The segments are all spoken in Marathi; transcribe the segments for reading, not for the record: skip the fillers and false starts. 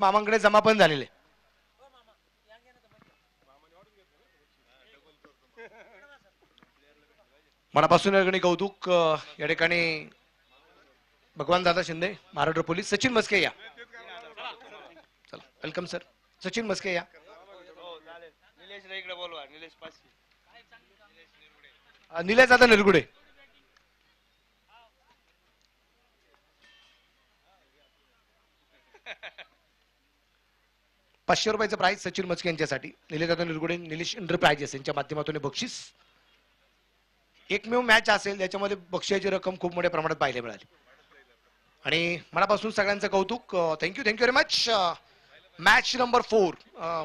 मामांकडे जमा पण झालेले. मनापासून या ठिकाणी कौतुक. या ठिकाणी भगवान दादा शिंदे, महाराष्ट्र पोलीस. सचिन मस्के या. चला वेलकम सर. सचिन मस्के या. निलेश दादा निरगुडे. ₹500 प्राइज सचिन मस्के यांच्यासाठी. निलेश दादा निरगुडे, निलेश एंटरप्राइजेस यांच्या माध्यमातून बक्षीस. एकमेव मॅच असेल ज्याच्यामध्ये बक्षिसाची रक्कम खूप मोठ्या प्रमाणात पाहायला मिळाली आणि मनापासून सगळ्यांचं कौतुक. Thank you very much. Match number 4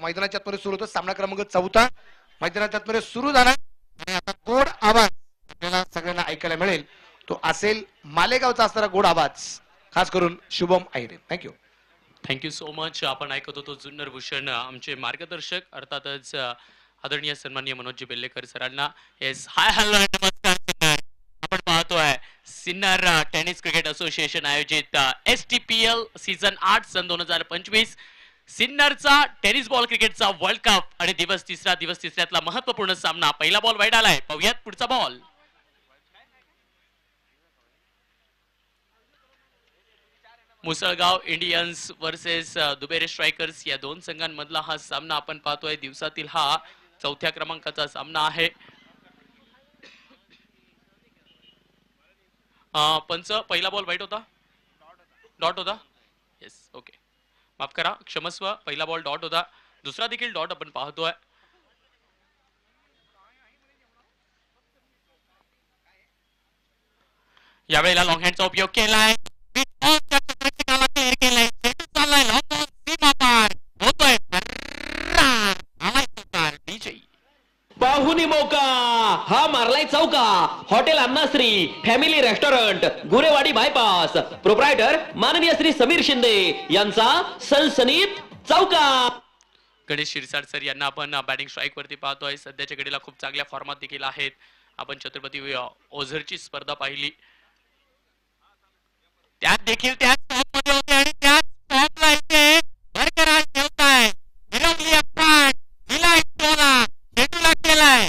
मैदानाच्या आतमध्ये सुरू होतं. सामना क्रमांक 4 मैदानाच्या आतमध्ये सुरू झाला आणि आता गोड आवाज आपल्याला सगळ्यांना ऐकायला मिळेल. तो असेल मालेगावचा असणारा गोड आवाज, खास करून Shubham Ahire. Thank you so much. आपण ऐकत होतो जुन्नर भूषण आमचे मार्गदर्शक अर्थातच आदरणीय सन्माननीय मनोजी बेल्लेकर सरांना. येस, हाय हॅलो नमस्कार सिन्नर. आपण पाहतोय सिन्नर टेनिस क्रिकेट असोसिएशन आयोजित STPL सीझन 8 सन 2025 सिन्नरचा टेनिस बॉल क्रिकेटचा वर्ल्ड कप आणि दिवस तिसऱ्यातला महत्वपूर्ण सामना. पहिला बॉल वाईड आलाय. पाहूयात पुढचा ball. Musalgaon Indians versus Dubere strikers या दोन संघांमधला हा सामना आपण पाहतोय. दिवसातील हा 4थ्या क्रमांकाचा सामना आहे. पंच, पहिला बॉल वाईट होता, डॉट होता. येस, ओके, माफ करा, क्षमस्व. पहिला बॉल डॉट होता, दुसरा देखील डॉट आपण पाहतोय. यावेळेला लॉंग हँडचा उपयोग केलाय. पाहुणी मौका हा मारलाय चौका. Hotel Annashree family restaurant Gurewadi bypass proprietor माननीय श्री समीर शिंदे यांचा सनसनीत चौका. गणेश शिरसाट सर यांना आपण बॅटिंग स्ट्राईक वरती पाहतोय. सध्याच्या घडीला खूप चांगल्या फॉर्मात देखील आहेत. आपण छत्रपती ओझरची स्पर्धा पाहिली, त्यात देखील त्याच फॉर्ममध्ये होते आणि त्याच फॉर्मला इथे बरकरार ठेवताय. विरवली आपण हिला इटोला हेटूला केलाय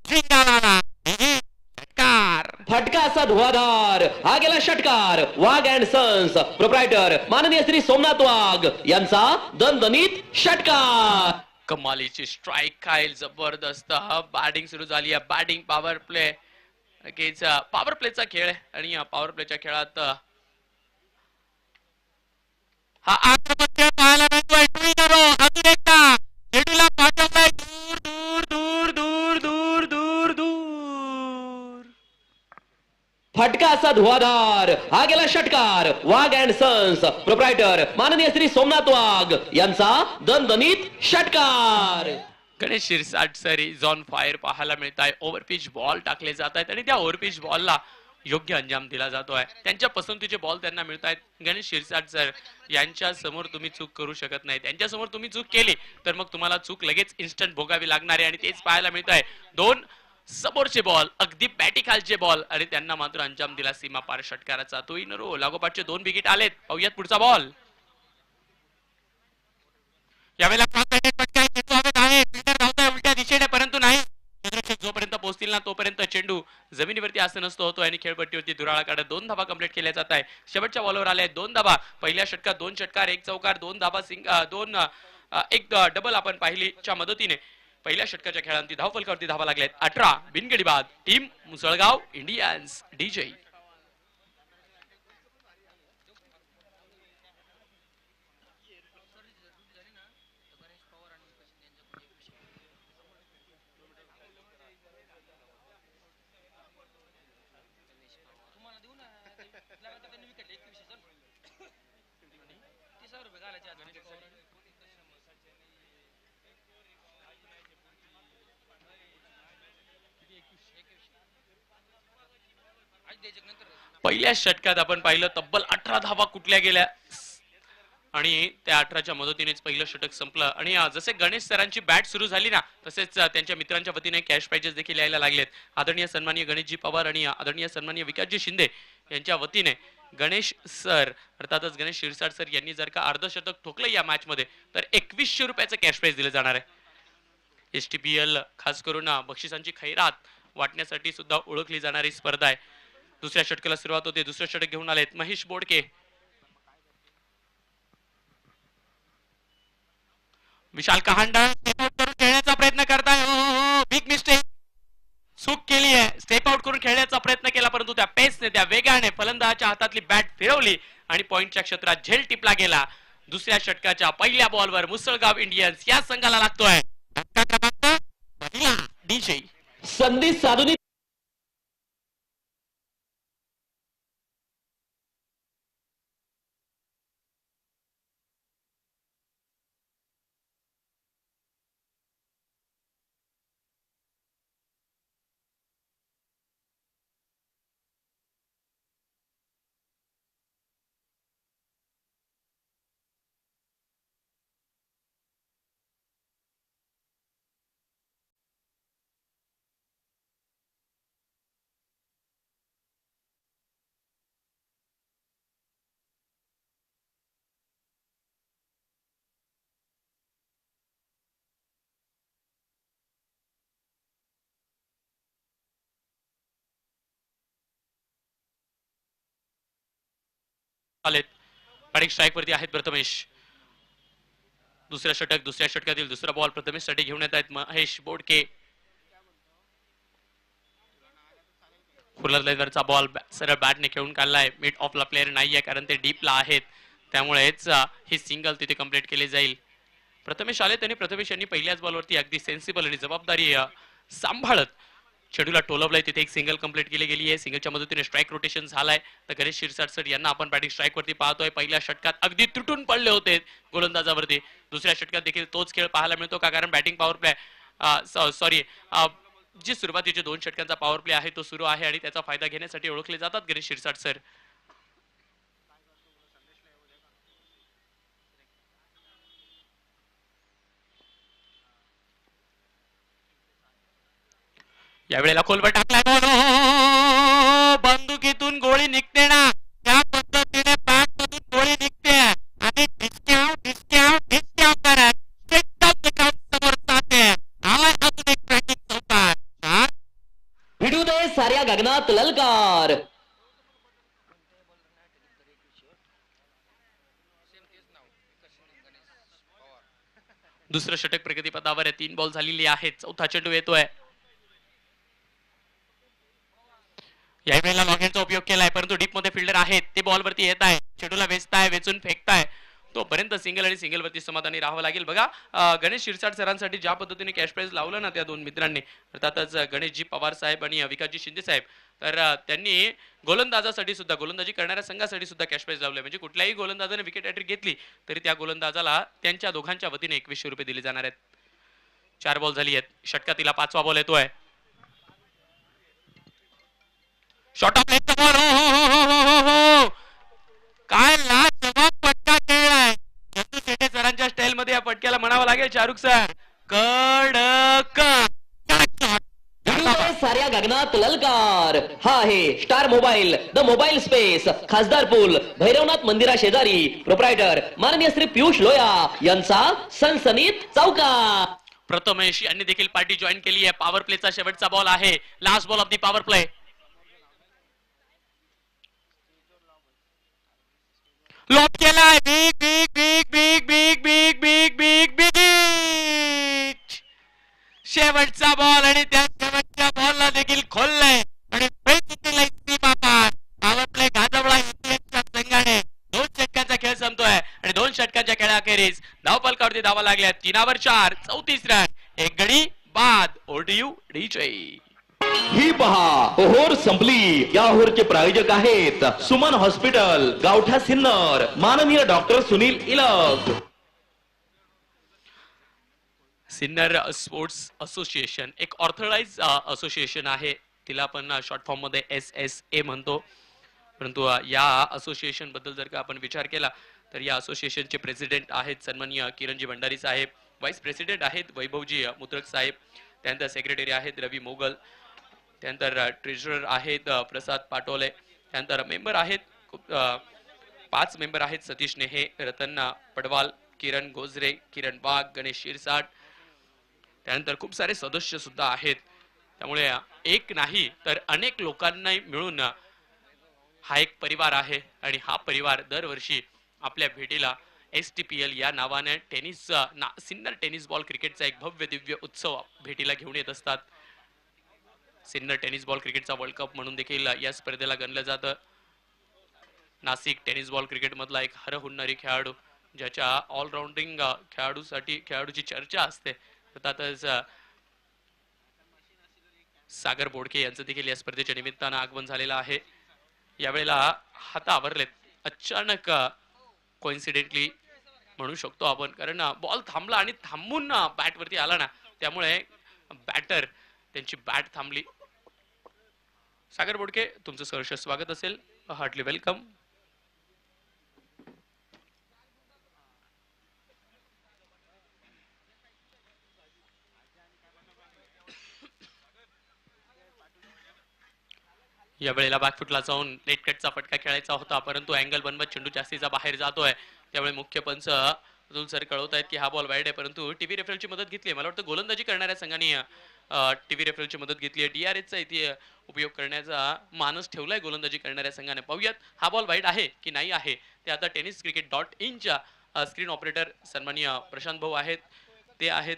झिंगाला षटकार. फटका असा धुवाधार हा गेला षटकार. वाघ अँड सन्स प्रोप्रायटर माननीय श्री सोमनाथ वाघ यांचा दणदणीत षटकार. कमालीची स्ट्राईक काय जबरदस्त. बॅटिंग सुरू झाली आहे. बॅटिंग पॉवर प्ले, पॉवर प्लेचा खेळ आणि या पॉवर प्लेच्या खेळात हा आक्रमक खेळ पाहायला मिळतोय. अजून एकदा चेंडूला पाठवलाय दूर दूर दूर दूर दूर दूर दूर. फटका असा धुवाधार हा गेला षटकार. वाघ अँड सन्स प्रोप्रायटर माननीय श्री सोमनाथ वाघ यांचा दणदणीत षटकार. Ganesh Shirsat sir is on fire पाहायला मिळत आहे. ओव्हरपिच बॉल टाकले जात आहेत आणि त्या ओव्हरपिच बॉलला योग्य अंजाम दिला जातोय. त्यांच्या पसंतीचे बॉल त्यांना मिळत आहेत. गणेश शिरसाट सर यांच्या समोर तुम्ही चूक करू शकत नाही. त्यांच्या समोर तुम्ही चूक केली तर मग तुम्हाला चूक लगेच इन्स्टंट भोगावी लागणार आहे आणि तेच पाहायला मिळत आहे. दोन समोरचे बॉल, अगदी बॅटी खालचे बॉल आणि त्यांना मात्र अंजाम दिला सीमा पार षटकाराचा. तो इन रो लागोपाठचे 2 विकेट आलेत. पाहूयात पुढचा बॉल. यावेळेला उलट्या दिशेने, परंतु नाही, जोपर्यंत पोहोचतील ना तोपर्यंत चेंडू जमिनीवरती असं नसतो होतो आणि खेळपट्टीवरती दुराळा काढत 2 धाबा कंप्लीट केल्या जात आहे. शेवटच्या बॉलवर आले 2 धाबा. पहिल्या षटकात 2 षटकार, 1 चौकार, 2 धाबा, एक डबल आपण पाहिलीच्या मदतीने पहिल्या षटकाच्या खेळांती धावफलकावरती धावा लागल्यात 18 बिनगडी बाद. Team Musalgaon Indians DJ. पहिल्या षटकात आपण पाहिलं तब्बल 18 धावा कुठल्या गेल्या आणि त्या 18च्या मदतीनेच पहिलं षटक संपलं. आणि जसे गणेश सरांची बॅट सुरू झाली ना तसेच त्यांच्या मित्रांच्या वतीने कॅश प्राइजेस देखील यायला लागलेत. आदरणीय सन्माननीय गणेशजी पवार आणि आदरणीय सन्माननीय विकासजी शिंदे यांच्या वतीने गणेश सर अर्थातच गणेश शिरसाट सर यांनी जर का अर्धशतक ठोकलं या मॅच मध्ये तर 2100 रुपयाचं कॅश प्राइज दिलं जाणार आहे. STPL खास करून बक्षिसांची खैरात वाटण्यासाठी सुद्धा ओळखली जाणारी स्पर्धा आहे. दुसऱ्या षटकाला सुरुवात होते. दुसरं षटक घेऊन आलेत महेश बोडके. विशाल कहांडा स्टेप आउट करून खेळण्याचा प्रयत्न करताय. बिग मिस्टेक, चूक केली आहे. स्टेप आउट करून खेळण्याचा प्रयत्न केला परंतु त्या पेसने त्या वेगाने फलंदाजाच्या हातातली बॅट फिरवली आणि पॉइंटच्या क्षेत्रात झेल टिपला गेला. दुसऱ्या षटकाच्या पहिल्या बॉलवर मुसळगाव इंडियन्स या संघाला लागतोय DJ. संधी साधून आलेत. बॅटिंग स्ट्राईक वरती आहेत प्रथमेश. दुसऱ्या षटकातील दुसरा बॉल प्रथमेश साठी घेऊन येत आहेत महेश बोडके. फुलरचा बॉल सरळ बॅटने खेळून काढलाय. मिड ऑफला प्लेअर नाहीये कारण ते डीपला आहेत, त्यामुळेच ही सिंगल तिथे कंप्लीट केली जाईल. प्रथमेश आले त्यांनी प्रथमेश यांनी पहिल्याच बॉलवरती अगदी सेन्सिबल आणि जबाबदारी सांभाळत शेड्यूलला टोलवलंय. तिथे एक सिंगल कंप्लीट केली गेली आहे. सिंगलच्या मदतीने स्ट्राईक रोटेशन झालाय. तर गणेश शिरसाट सर यांना आपण बॅटिंग स्ट्राईक वरती पाहतोय. पहिल्या षटकात अगदी तुटून पडले होते गोलंदाजावरती. दुसऱ्या षटकात देखील तोच खेळ पाहायला मिळतो का, कारण बॅटिंग पॉवर प्ले सॉरी जी सुरुवातीचे 2 षटकांचा पॉवर प्ले आहे तो सुरू आहे आणि त्याचा फायदा घेण्यासाठी ओळखले जातात गणेश शिरसाट सर. यावेळेला खोलवर टाकलाय बॉल. बंदुकीतून गोळी निघते ना त्या पद्धतीने बॅट मधून गोळी निघते आणि भिडू दे साऱ्या गगनात ललकार. दुसरं षटक प्रगतीपथावर आहे. 3 बॉल झालेली आहेत. चौथा चेंडू येतोय. यावेळेला लॉंगहँडचा उपयोग केलाय परंतु डीप मध्ये फिल्डर आहेत ते बॉलवरती येत आहे. चेंडूला वेचताय, वेचून फेकताय. तोपर्यंत सिंगल आणि सिंगल वरती समाधानी राहावं लागेल. बघा गणेश शिरसाट सरांसाठी ज्या पद्धतीने कॅश प्राइज लावलं ना त्या 2 मित्रांनी, अर्थातच गणेशजी पवार साहेब आणि विकासजी शिंदे साहेब, तर त्यांनी गोलंदाजासाठी सुद्धा गोलंदाजी करणाऱ्या संघासाठी सुद्धा कॅश प्राइज लावले. म्हणजे कुठल्याही गोलंदाजाने विकेट हॅट्रिक घेतली तरी त्या गोलंदाजाला त्यांच्या दोघांच्या वतीने 2100 रुपये दिले जाणार आहेत. 4 बॉल झाली आहेत. षटकातीला 5वा बॉल येतोय. शॉर्ट ऑफ लेगचा बॉल. काय लाजवाब फटका खेळलाय चंदू शेटे सरांच्या स्टाईल मध्ये. या फटक्याला म्हणावं लागेल शाहरुख सर कडक. साऱ्या गगनात ललकार. हा आहे star mobile, the mobile space, खासदार पूल, भैरवनाथ मंदिरा शेजारी. प्रोप्रायटर माननीय श्री पियुष लोया यांचा सनसनीत चौका. प्रथमेश यांनी देखील पार्टी जॉईन केली आहे. पॉवर प्लेचा शेवटचा बॉल आहे. Last ball of the power play. लॉप केलाय. Big big big big big big big big big big शेवटचा बॉल आणि त्या शेवटच्या बॉलला देखील खोललंय आणि पॉवर प्ले गाजवला संघाने. 2 षटकांचा खेळ संपतोय आणि 2 षटकांच्या खेळाखेरीज धावफलकावरती धावा लागल्या. 3 4 34 रन, 1 गडी बाद. ओडीयू डीजे. ही पहा ओहोर संपली. या ओहोरचे प्रायोजक आहेत सुमन हॉस्पिटल, गावठा सिन्नर, माननीय doctor Sunil Ilak. Sinnar sports association एक ऑर्थराइज असोसिएशन आहे. तिला आपण शॉर्ट फॉर्म मध्ये SSA म्हणतो. परंतु या असोसिएशन बद्दल जर का आपण विचार केला तर या असोसिएशनचे प्रेसिडेंट आहेत सन्माननीय किरणजी भंडारी साहेब. व्हाईस प्रेसिडेंट आहेत वैभवजी मुत्रक साहेब. त्यानंतर सेक्रेटरी आहेत रवी मोगल. त्यानंतर ट्रेझरर आहेत प्रसाद पाटोले. त्यानंतर मेंबर आहेत खूप 5 मेंबर आहेत. सतीश नेहे, रतन पडवाल, किरण गोजरे, किरण वाघ, गणेश शिरसाट, त्यानंतर खूप सारे सदस्य सुद्धा आहेत. त्यामुळे एक नाही तर अनेक लोकांना मिळून हा एक परिवार आहे आणि हा परिवार दरवर्षी आपल्या भेटीला STPL या नावाने सिन्नर टेनिस बॉल क्रिकेटचा एक भव्य दिव्य उत्सव भेटीला घेऊन येत असतात. सिन्नर टेनिस बॉल क्रिकेटचा वर्ल्ड कप म्हणून देखील या स्पर्धेला गणलं जातं. नाशिक टेनिस बॉल क्रिकेट मधला एक हरहुन्नरी खेळाडू, ज्याच्या ऑलराऊंडिंग खेळाडूची चर्चा असते. अर्थातच सागर बोडके यांचं देखील या स्पर्धेच्या निमित्तानं आगमन झालेलं आहे. यावेळेला हात आवरलेत अचानक, कोइन्सिडेंटली म्हणू शकतो आपण, कारण बॉल थांबला आणि थांबून बॅट वरती आला ना, त्यामुळे बॅटर त्यांची बॅट थांबली. सागर बोडके, तुमचं सहर्ष स्वागत असेल. Heartily welcome. या वेळेला बॅकफुटला जाऊन नेटकटचा फटका खेळायचा होता, परंतु अँगल बनवत चेंडू जास्तीचा बाहेर जातोय. त्यामुळे मुख्य पंच अतुल सर कळवत आहेत की हा बॉल वाईड आहे, परंतु टीव्ही रेफरलची मदत घेतली. मला वाटतं गोलंदाजी करणाऱ्या संघाने टीव्ही रेफरलची मदत घेतली आहे. DRSचा इथे उपयोग करण्याचा मानस ठेवलाय गोलंदाजी करणाऱ्या संघाने. पाहूयात हा बॉल वाईड आहे की नाही आहे ते आता tenniscricket.in स्क्रीन ऑपरेटर सन्माननीय प्रशांत भाऊ आहेत, ते आहेत.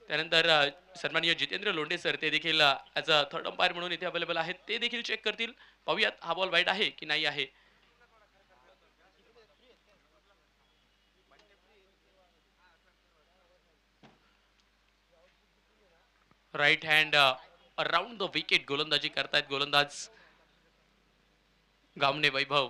त्यानंतर सन्माननीय जितेंद्र लोंढे सर, ते देखील ॲज अ थर्ड अंपायर म्हणून इथे अवेलेबल आहेत, ते देखील चेक करतील. पाहूयात हा बॉल वाईड आहे की नाही आहे. Right hand around the wicket गोलंदाजी करतायत गोलंदाज गामने वैभव.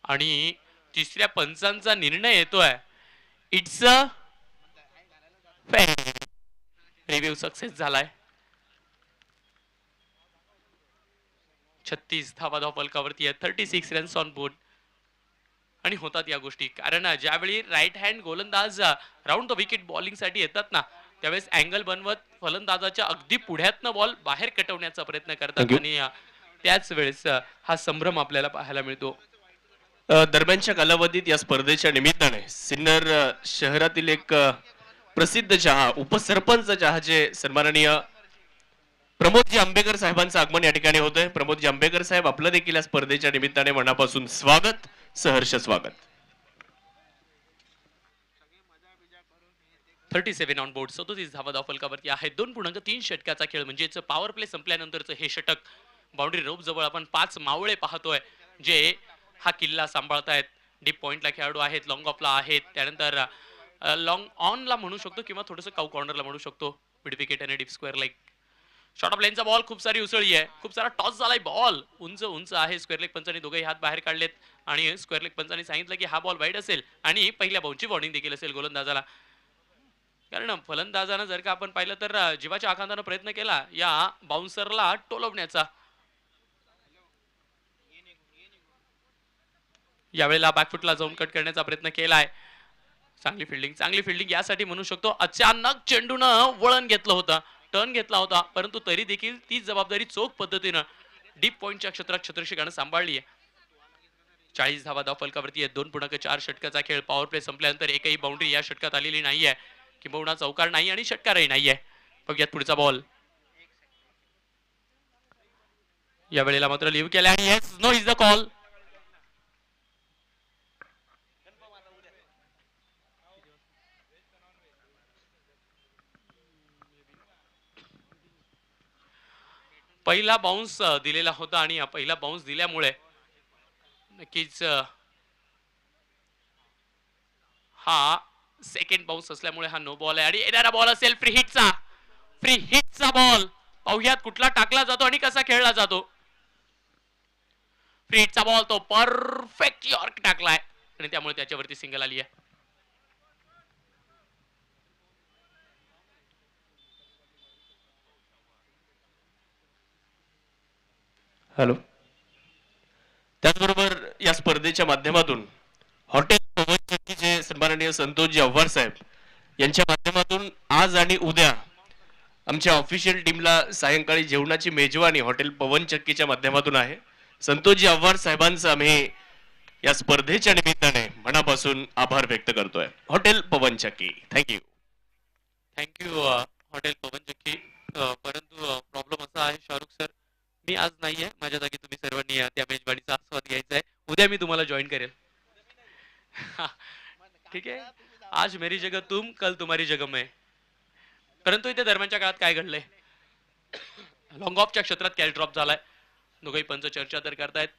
आणि तिसऱ्या पंचांचा निर्णय येतोय. इट्स अ रिव्ह्यू सक्सेस झालाय. 36 धावा फलकावरती आहे, 36 रन्स ऑन बोर्ड. आणि होतात या गोष्टी कारण ज्यावेळी राईट हँड गोलंदाज राऊंड द विकेट बॉलिंग साठी येतात ना, त्यावेळेस अँगल बनवत फलंदाजाच्या अगदी पुढ्यातनं बॉल बाहेर कटवण्याचा प्रयत्न करतात आणि त्याच वेळेस हा संभ्रम आपल्याला पाहायला मिळतो. दरम्यानच्या कालावधीत या स्पर्धेच्या निमित्ताने सिन्नर शहरातील एक प्रसिद्ध चहा उपसरपंच चहाचे सन्माननीय प्रमोदजी आंबेकर साहेबांचं आगमन या ठिकाणी होतंय. प्रमोदजी आंबेकर साहेब, आपलं देखील या स्पर्धेच्या निमित्ताने मनापासून स्वागत, सहर्ष स्वागत. 37 ऑन बोर्ड, 37 धावा फलकावरती आहे. 2.3 षटकाचा खेळ, म्हणजेच पॉवर प्ले संपल्यानंतरचं हे षटक. बाउंड्री रोप जवळ आपण 5 मावळे पाहतोय जे हा किल्ला सांभाळतायत. डीप पॉइंटला खेळाडू आहेत, लॉंग ऑफला आहेत, त्यानंतर लॉंग ऑनला म्हणू शकतो किंवा थोडंसं काऊ कॉर्नरला म्हणू शकतो. मिड विकेट आणि deep square leg. Short of लेनचा बॉल, खूप सारी उसळी आहे, खूप सारा टॉस झालाय. बॉल उंच आहे. स्क्वेअर लेग पंचांनी दोघेही हात बाहेर काढलेत आणि स्क्वेअर लेग पंचांनी सांगितलं की हा बॉल वाईड असेल आणि पहिल्या बॉलची वॉर्निंग देखील असेल गोलंदाजाला. कारण फलंदाजानं जर का आपण पाहिलं तर जीवाच्या आखांतानं प्रयत्न केला या बाउन्सरला टोलवण्याचा. यावेळेला बॅकफुटला जाऊन कट करण्याचा प्रयत्न केलाय. चांगली फिल्डिंग यासाठी म्हणू शकतो. अचानक चेंडूनं वळण घेतलं होतं, टर्न घेतला होता, परंतु तरी देखील ती जबाबदारी चोख पद्धतीनं डीप पॉइंटच्या क्षेत्रात छत्रशिकानं सांभाळली आहे. 40 धावा फलकावरती आहे. 2.4 षटकाचा खेळ. पॉवर प्ले संपल्यानंतर एकही बाउंड्री या षटकात आलेली नाहीये, किंबहुना चौकार नाही आणि षटकारही नाहीये. बघूयात पुढचा बॉल. या वेळेला मात्र लिव्ह केला आणि yes no is the call. पहिला बाउन्स दिलेला होता आणि पहिला बाउन्स दिल्यामुळे नक्कीच हा सेकंड बाउन्स असल्यामुळे हा नो बॉल आहे आणि येणारा बॉल असेल फ्री हिटचा बॉल. पाहुयात कुठला टाकला जातो आणि कसा खेळला जातो. फ्री हिटचा बॉल, तो परफेक्ट यॉर्क टाकलाय आणि त्यामुळे त्याच्यावरती सिंगल आली आहे. हॅलो. त्याचबरोबर या स्पर्धेच्या माध्यमातून हॉटेल सन्माननीय संतोषजी आव्हाड साहेब यांच्या माध्यमातून आज आणि उद्या आमच्या ऑफिशियल टीमला सायंकाळी जेवणाची मेजवानी हॉटेल पवन चक्कीच्या माध्यमातून आहे. संतोषजी आव्हाड साहेबांचं आम्ही या स्पर्धेच्या निमित्ताने मनापासून आभार व्यक्त करतोय. हॉटेल पवन चक्की, थँक्यू. थँक्यू हॉटेल पवन चक्की. परंतु प्रॉब्लेम असा आहे शाहरुख सर, मी आज नाहीये, माझ्या जागी तुम्ही सर्वांनी त्या मेजवानीचा आस्वाद घ्यायचा आहे. उद्या मी तुम्हाला जॉईन करेल. ठीक आहे, आज मेरी जगह तुम, कल तुम्हारी जगह मैं. परंतु इथे दरम्यानच्या काळात काय घडलंय, लॉंग ऑफच्या क्षेत्रात कॅच ड्रॉप झालाय. दोघही पंच चर्चा तर करतायत,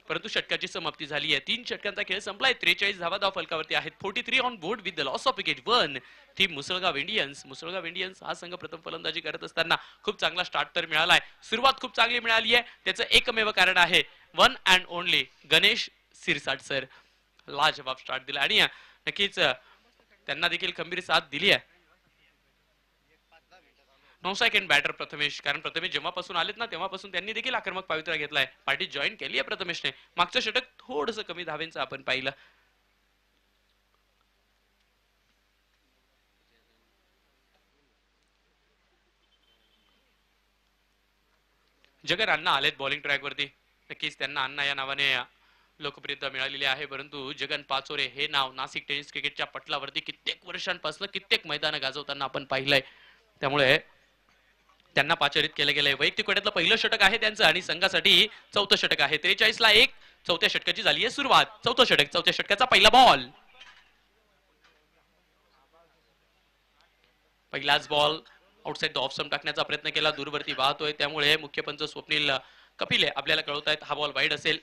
परंतु षटकाची समाप्ती झाली आहे. 3 षटकांचा खेळ संपलाय. 43 धावा धाव फलकावरती आहेत. 43 on board with the loss of wicket 1. Team Musalgaon Indians हा संघ प्रथम फलंदाजी करत असताना खूप चांगला स्टार्ट तर मिळालाय. सुरुवात खूप चांगली मिळाली आहे. त्याचं एकमेव कारण आहे one and only Ganesh Sirsat sir. लाजवाब स्टार्ट दिला आणि नक्कीच त्यांना देखील खंबीर साथ दिली आहे. 9 सेकंड बॅटर प्रथमेश, कारण प्रथमेश जेव्हापासून आलेत ना तेव्हापासून त्यांनी देखील आक्रमक पावित्र्य घेतलाय. पार्टी जॉईन केली आहे प्रथमेशने. मागचं षटक थोडंसं कमी धावेंचं आपण पाहिलं. जगन अण्णा आलेत बॉलिंग ट्रॅक वरती. नक्कीच त्यांना अण्णा या नावाने लोकप्रियता मिळालेली आहे. परंतु जगन पाचोरे हे नाव नाशिक टेनिस क्रिकेटच्या पटलावरती कित्येक वर्षांपासून कित्येक मैदानं गाजवताना आपण पाहिलंय. त्यामुळे त्यांना पाचारित केलं गेलंय. वैयक्तिक वड्यातलं पहिलं षटक आहे त्यांचं आणि संघासाठी 4थं षटक आहे. 43 ला 1. 4थ्या षटकाची झाली आहे सुरुवात. 4थं षटक, 4थ्या षटकाचा पहिला बॉल. पहिलाच ball outside the off stump टाकण्याचा प्रयत्न केला, दूरवरती वाहतोय. त्यामुळे मुख्य पंच स्वप्नील कपिले आपल्याला कळवत आहेत हा बॉल वाईड असेल.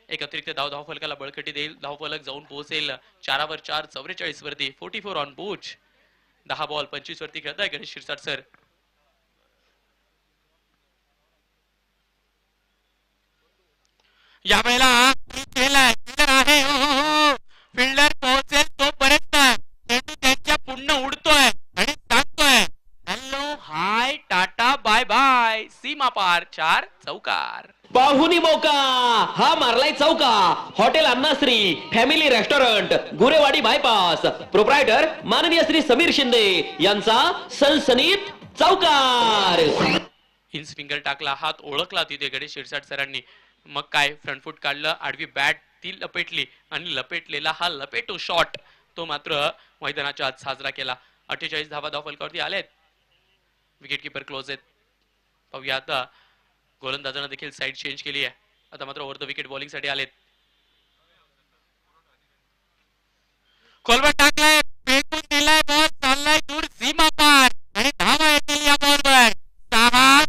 एक अतिरिक्त धाव फलकाला बळकटी देईल. धावफलक जाऊन पोहोचेल 4 वर 4, 44 वरती. 44 ऑन बोर्ड. 10 बॉल 25 वरती खेळताय गणेश शिरसाट सर. या वेळेला फिल्डर पोहोचेल तोपर्यंत चेंडू त्यांच्या पुढनं उडतोय आणि सांगतोय hello hi tata bye bye. सीमा पार 4 चौकार. पाहुणी मौका हा मारलाय चौका. Hotel Annashree family restaurant Gurewadi bypass proprietor माननीय श्री समीर शिंदे यांचा सनसनीत चौकार. हिन्स फिंगर टाकला, हात ओळखला तिथे गणेश शिरसाट सरांनी. मग काय फ्रंट फूट काढलं, आडवी बॅट ती लपेटली आणि लपेटलेला हा लपेटो शॉट तो मात्र मैदानाच्या आत साजरा केला. 48 धावा धाव फलकावरती आलेत. विकेट किपर क्लोज आहेत. पाहूया आता गोलंदाजानं देखील साईड चेंज केली आहे. आता मात्र ओव्हर द विकेट बॉलिंग साठी आलेत. खोलवर टाकलाय, फेकून दिलाय, बॉल चाललाय दूर सीमा पार आणि धावा येतील या बॉलवर. 6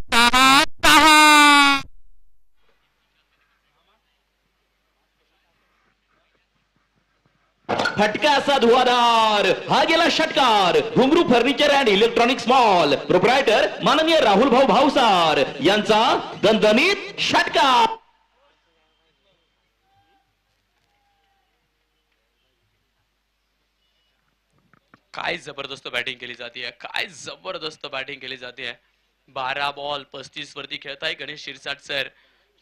फटका असा धुवाधार हा गेला षटकार. Ghungroo furniture and electronics mall proprietor माननीय राहुल भाऊ भावसार यांचा दणदणीत षटकार. काय जबरदस्त बॅटिंग केली जाते, काय जबरदस्त बॅटिंग केली जाते. 12 बॉल 35 वरती खेळताय गणेश शिरसाट सर.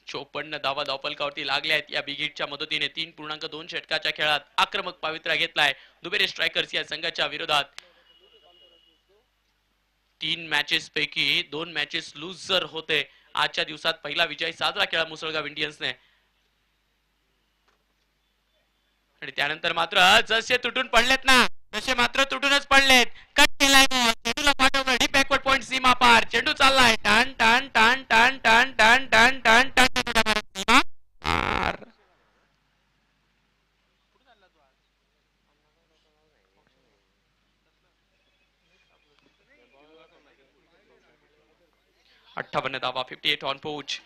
54 धावा धावफलकावरती लागल्या आहेत. या बिगिटच्या मदतीने 3.2 षटकाच्या खेळात आक्रमक पावित्र्य घेतलाय दुबेरे स्ट्रायकर्स या संघाच्या विरोधात. 3 मॅचेस पैकी 2 मॅचेस लूजर होते. आजच्या दिवसात पहिला विजय साजरा केला मुसळगाव इंडियन्सने आणि त्यानंतर मात्र जसे तुटून पडलेत ना तसे मात्र तुटूनच पडलेत. कट केलाय बॉल, चेंडूला पाठवलं डीप बॅकवर्ड पॉइंट सीमा पार. चेंडू चाललाय टन टन टन टन टन टन टन टन टन सीमा पार. अठ्ठावन्न धावा 58 ऑन पोच.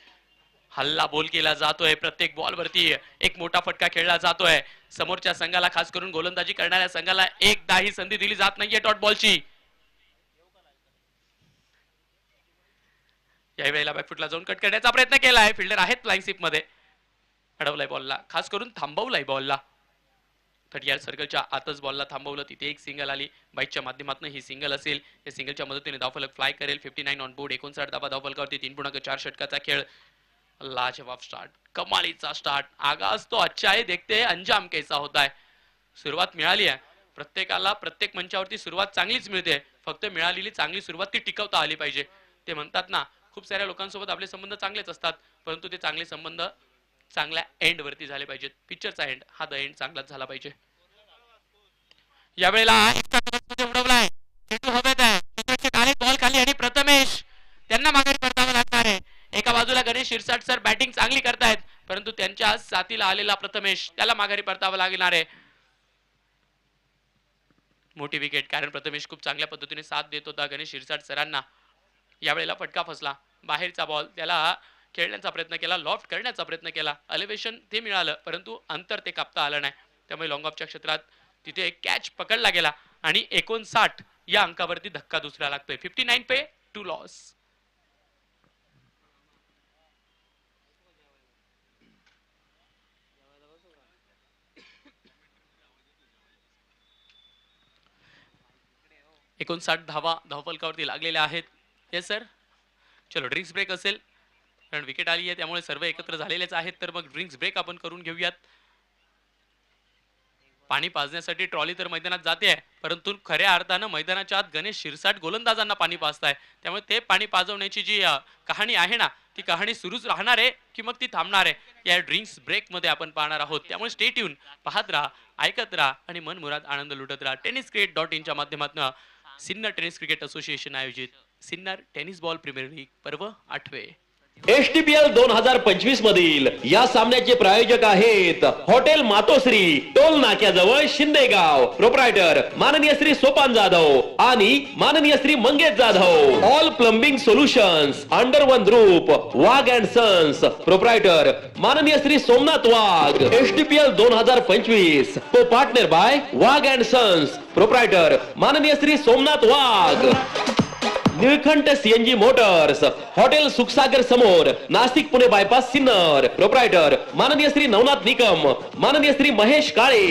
हल्ला बोल केला जातोय. प्रत्येक बॉल वरती एक मोठा फटका खेळला जातोय. समोरच्या संघाला खास करून गोलंदाजी करणाऱ्या संघाला एकदाही संधी दिली जात नाहीये डॉट बॉलची. या वेळेला बॅकफुटला जाऊन कट करण्याचा प्रयत्न केलाय. फिल्डर आहेत फ्लाइंग स्लिप मध्ये. अडवलाय बॉलला, खास करून थांबवलाय बॉलला. 30 सर्कलच्या आतच बॉलला थांबवलं. तिथे एक सिंगल आली. बाईकच्या माध्यमातून ही सिंगल असेल. या सिंगलच्या मदतीने धावफलक फ्लाय करेल. 59 ऑन बोर्ड. 59 धावा धावफलकावरती. 3.4 षटकाचा खेळ. लाजवाब स्टार्ट, कमालीचा स्टार्ट. आगाज तो अच्छा है, देखते हैं अंजाम कैसा होता है. सुरुवात मिळाली आहे प्रत्येकाला प्रत्येक मंचावरती सुरुवात चांगलीच मिळते, फक्त मिळालेली चांगली सुरुवात ती टिकवता आली पाहिजे. ते म्हणतात ना, खूप साऱ्या लोकांसोबत आपले संबंध चांगलेच असतात, परंतु ते चांगले संबंध चांगल्या एंड वरती झाले पाहिजेत. पिक्चरचा एंड हा द एंड चांगलाच झाला पाहिजे. यावेळेला उडवलाय, चेंडू हवेत आहे, चेंडूचे काळे बॉल खाली आणि प्रथमेश त्यांना माघारी परतावं लागणार आहे. एका बाजूला गणेश शिरसाट सर बॅटिंग चांगली करतायत, परंतु त्यांच्या साथीला आलेला प्रथमेश त्याला माघारी परतावं लागणार आहे. मोठी विकेट, कारण प्रथमेश खूप चांगल्या पद्धतीने साथ देत होता गणेश शिरसाट सरांना. यावेळेला फटका फसला, बाहेरचा बॉल, त्याला खेळण्याचा प्रयत्न केला, लॉफ्ट करण्याचा प्रयत्न केला, एलिव्हेशन ते मिळालं, परंतु अंतर ते कापता आलं नाही. त्यामुळे लॉंग ऑफच्या क्षेत्रात तिथे एक कॅच पकडला गेला आणि 59 या अंकावरती धक्का दुसरा लागतोय. 59 पे 2 लॉस. धावा धावफलकावरती लागलेल्या आहेत. येस सर, चलो ड्रिंक्स ब्रेक असेल, कारण विकेट आली आहे त्यामुळे सर्व एकत्र झालेलेच आहेत. तर मग ड्रिंक्स ब्रेक आपण करून घेऊयात. पाणी पाजण्यासाठी ट्रॉली तर मैदानात जाते आहे, परंतु खऱ्या अर्थानं मैदानाच्या आत गणेश शिरसाट गोलंदाजांना पाणी पाजताय. त्यामुळे ते पाणी पाजवण्याची जी कहाणी आहे ना, ती कहाणी सुरूच राहणार आहे की मग ती थांबणार आहे, या ड्रिंक्स ब्रेक मध्ये आपण पाहणार आहोत. त्यामुळे स्टे ट्यून, पाहत राहा, ऐकत राहा आणि मनमुराद आनंद लुटत राहा. tenniscricket.in च्या माध्यमातून सिन्नर टेनिस क्रिकेट असोसिएशन आयोजित Sinnar tennis ball premier league पर्व 8वे. STPL 2025 मधील या सामन्याचे प्रायोजक आहेत हॉटेल मातोश्री, टोल नाक्याजवळ शिंदेगाव. प्रोप्रायटर माननीय श्री सोपान जाधव आणि माननीय Shri Mangesh Jadhav. All plumbing solutions under one group, Wagh and sons. Proprietor माननीय Shri Somnath Wagh. STPL 2025 co partner by Wagh and sons. Proprietor माननीय Shri Somnath Wagh. Nilkanth CNG motors, hotel Sukhsagar समोर, नाशिक पुणे बायपास सिन्नर. प्रोप्रायटर माननीय श्री नवनाथ निकम, माननीय श्री महेश काळे.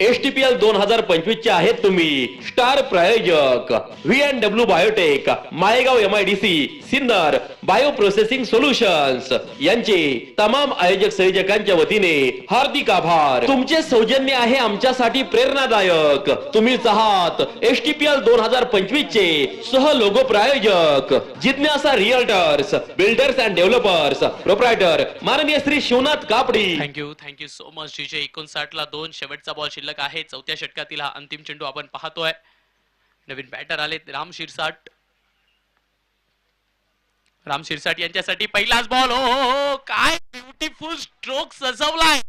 STPL 2025 चे आहेत तुम्ही स्टार प्रायोजक V&W biotech, Malegaon MIDC Sinnar, bio processing solutions यांचे तमाम आयोजक संयोजकांच्या वतीने हार्दिक आभार. तुमचे सौजन्य आहे आमच्यासाठी प्रेरणादायक. तुम्हीच आहात STPL 2025 चे सह लोगो प्रायोजक जिज्ञासा realtors, builders and developers. Proprietor माननीय श्री शिवनाथ कापडी. Thank you so much DJ. 59 ला 2 शेवटचा बॉल शिल्लक आहे. चौथ्या षटकातील हा अंतिम चेंडू आपण पाहतोय. नवीन बॅटर आले राम शिरसाट. राम शिरसाट यांच्यासाठी पहिलाच बॉल. हो, काय ब्युटिफुल स्ट्रोक सजवलाय.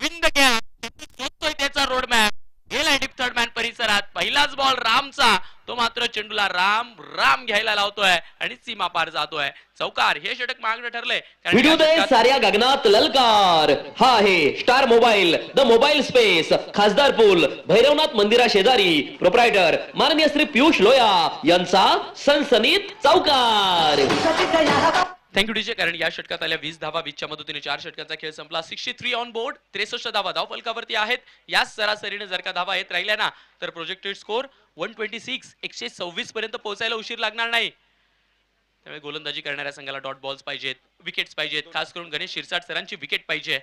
विन द गॅप, शोधतोय त्याचा रोड मॅप. गेलाय डीप थर्ड मॅन परिसरात. पहिलाच बॉल रामचा, तो मात्र चेंडूला राम घ्यायला लावतोय आणि सीमा पार जातोय. चौकार. हे षटक मागणं ठरलंय. विडूदय साऱ्या गगनात ललकार. हा आहे star mobile, the mobile space, खासदार पूल, भैरवनाथ मंदिरा शेजारी. प्रोप्रायटर माननीय श्री पियुष लोया यांचा सनसनीत चौकार. Thank you DJ. कारण या षटकात आल्या 20 धावा, 20च्या मदतीने 4 षटकांचा खेळ संपला. 63 ऑन बोर्ड, 63 धावा धावफलकावरती आहेत. या सरासरीने जर का धावा येत राहिल्या ना, तर प्रोजेक्टेड स्कोर 126 126 पर्यंत पोहोचायला उशीर लागणार नाही. त्यामुळे गोलंदाजी करणाऱ्या संघाला डॉट बॉल्स पाहिजेत, विकेट्स पाहिजेत. खास करून गणेश शिरसाट सरांची विकेट पाहिजे.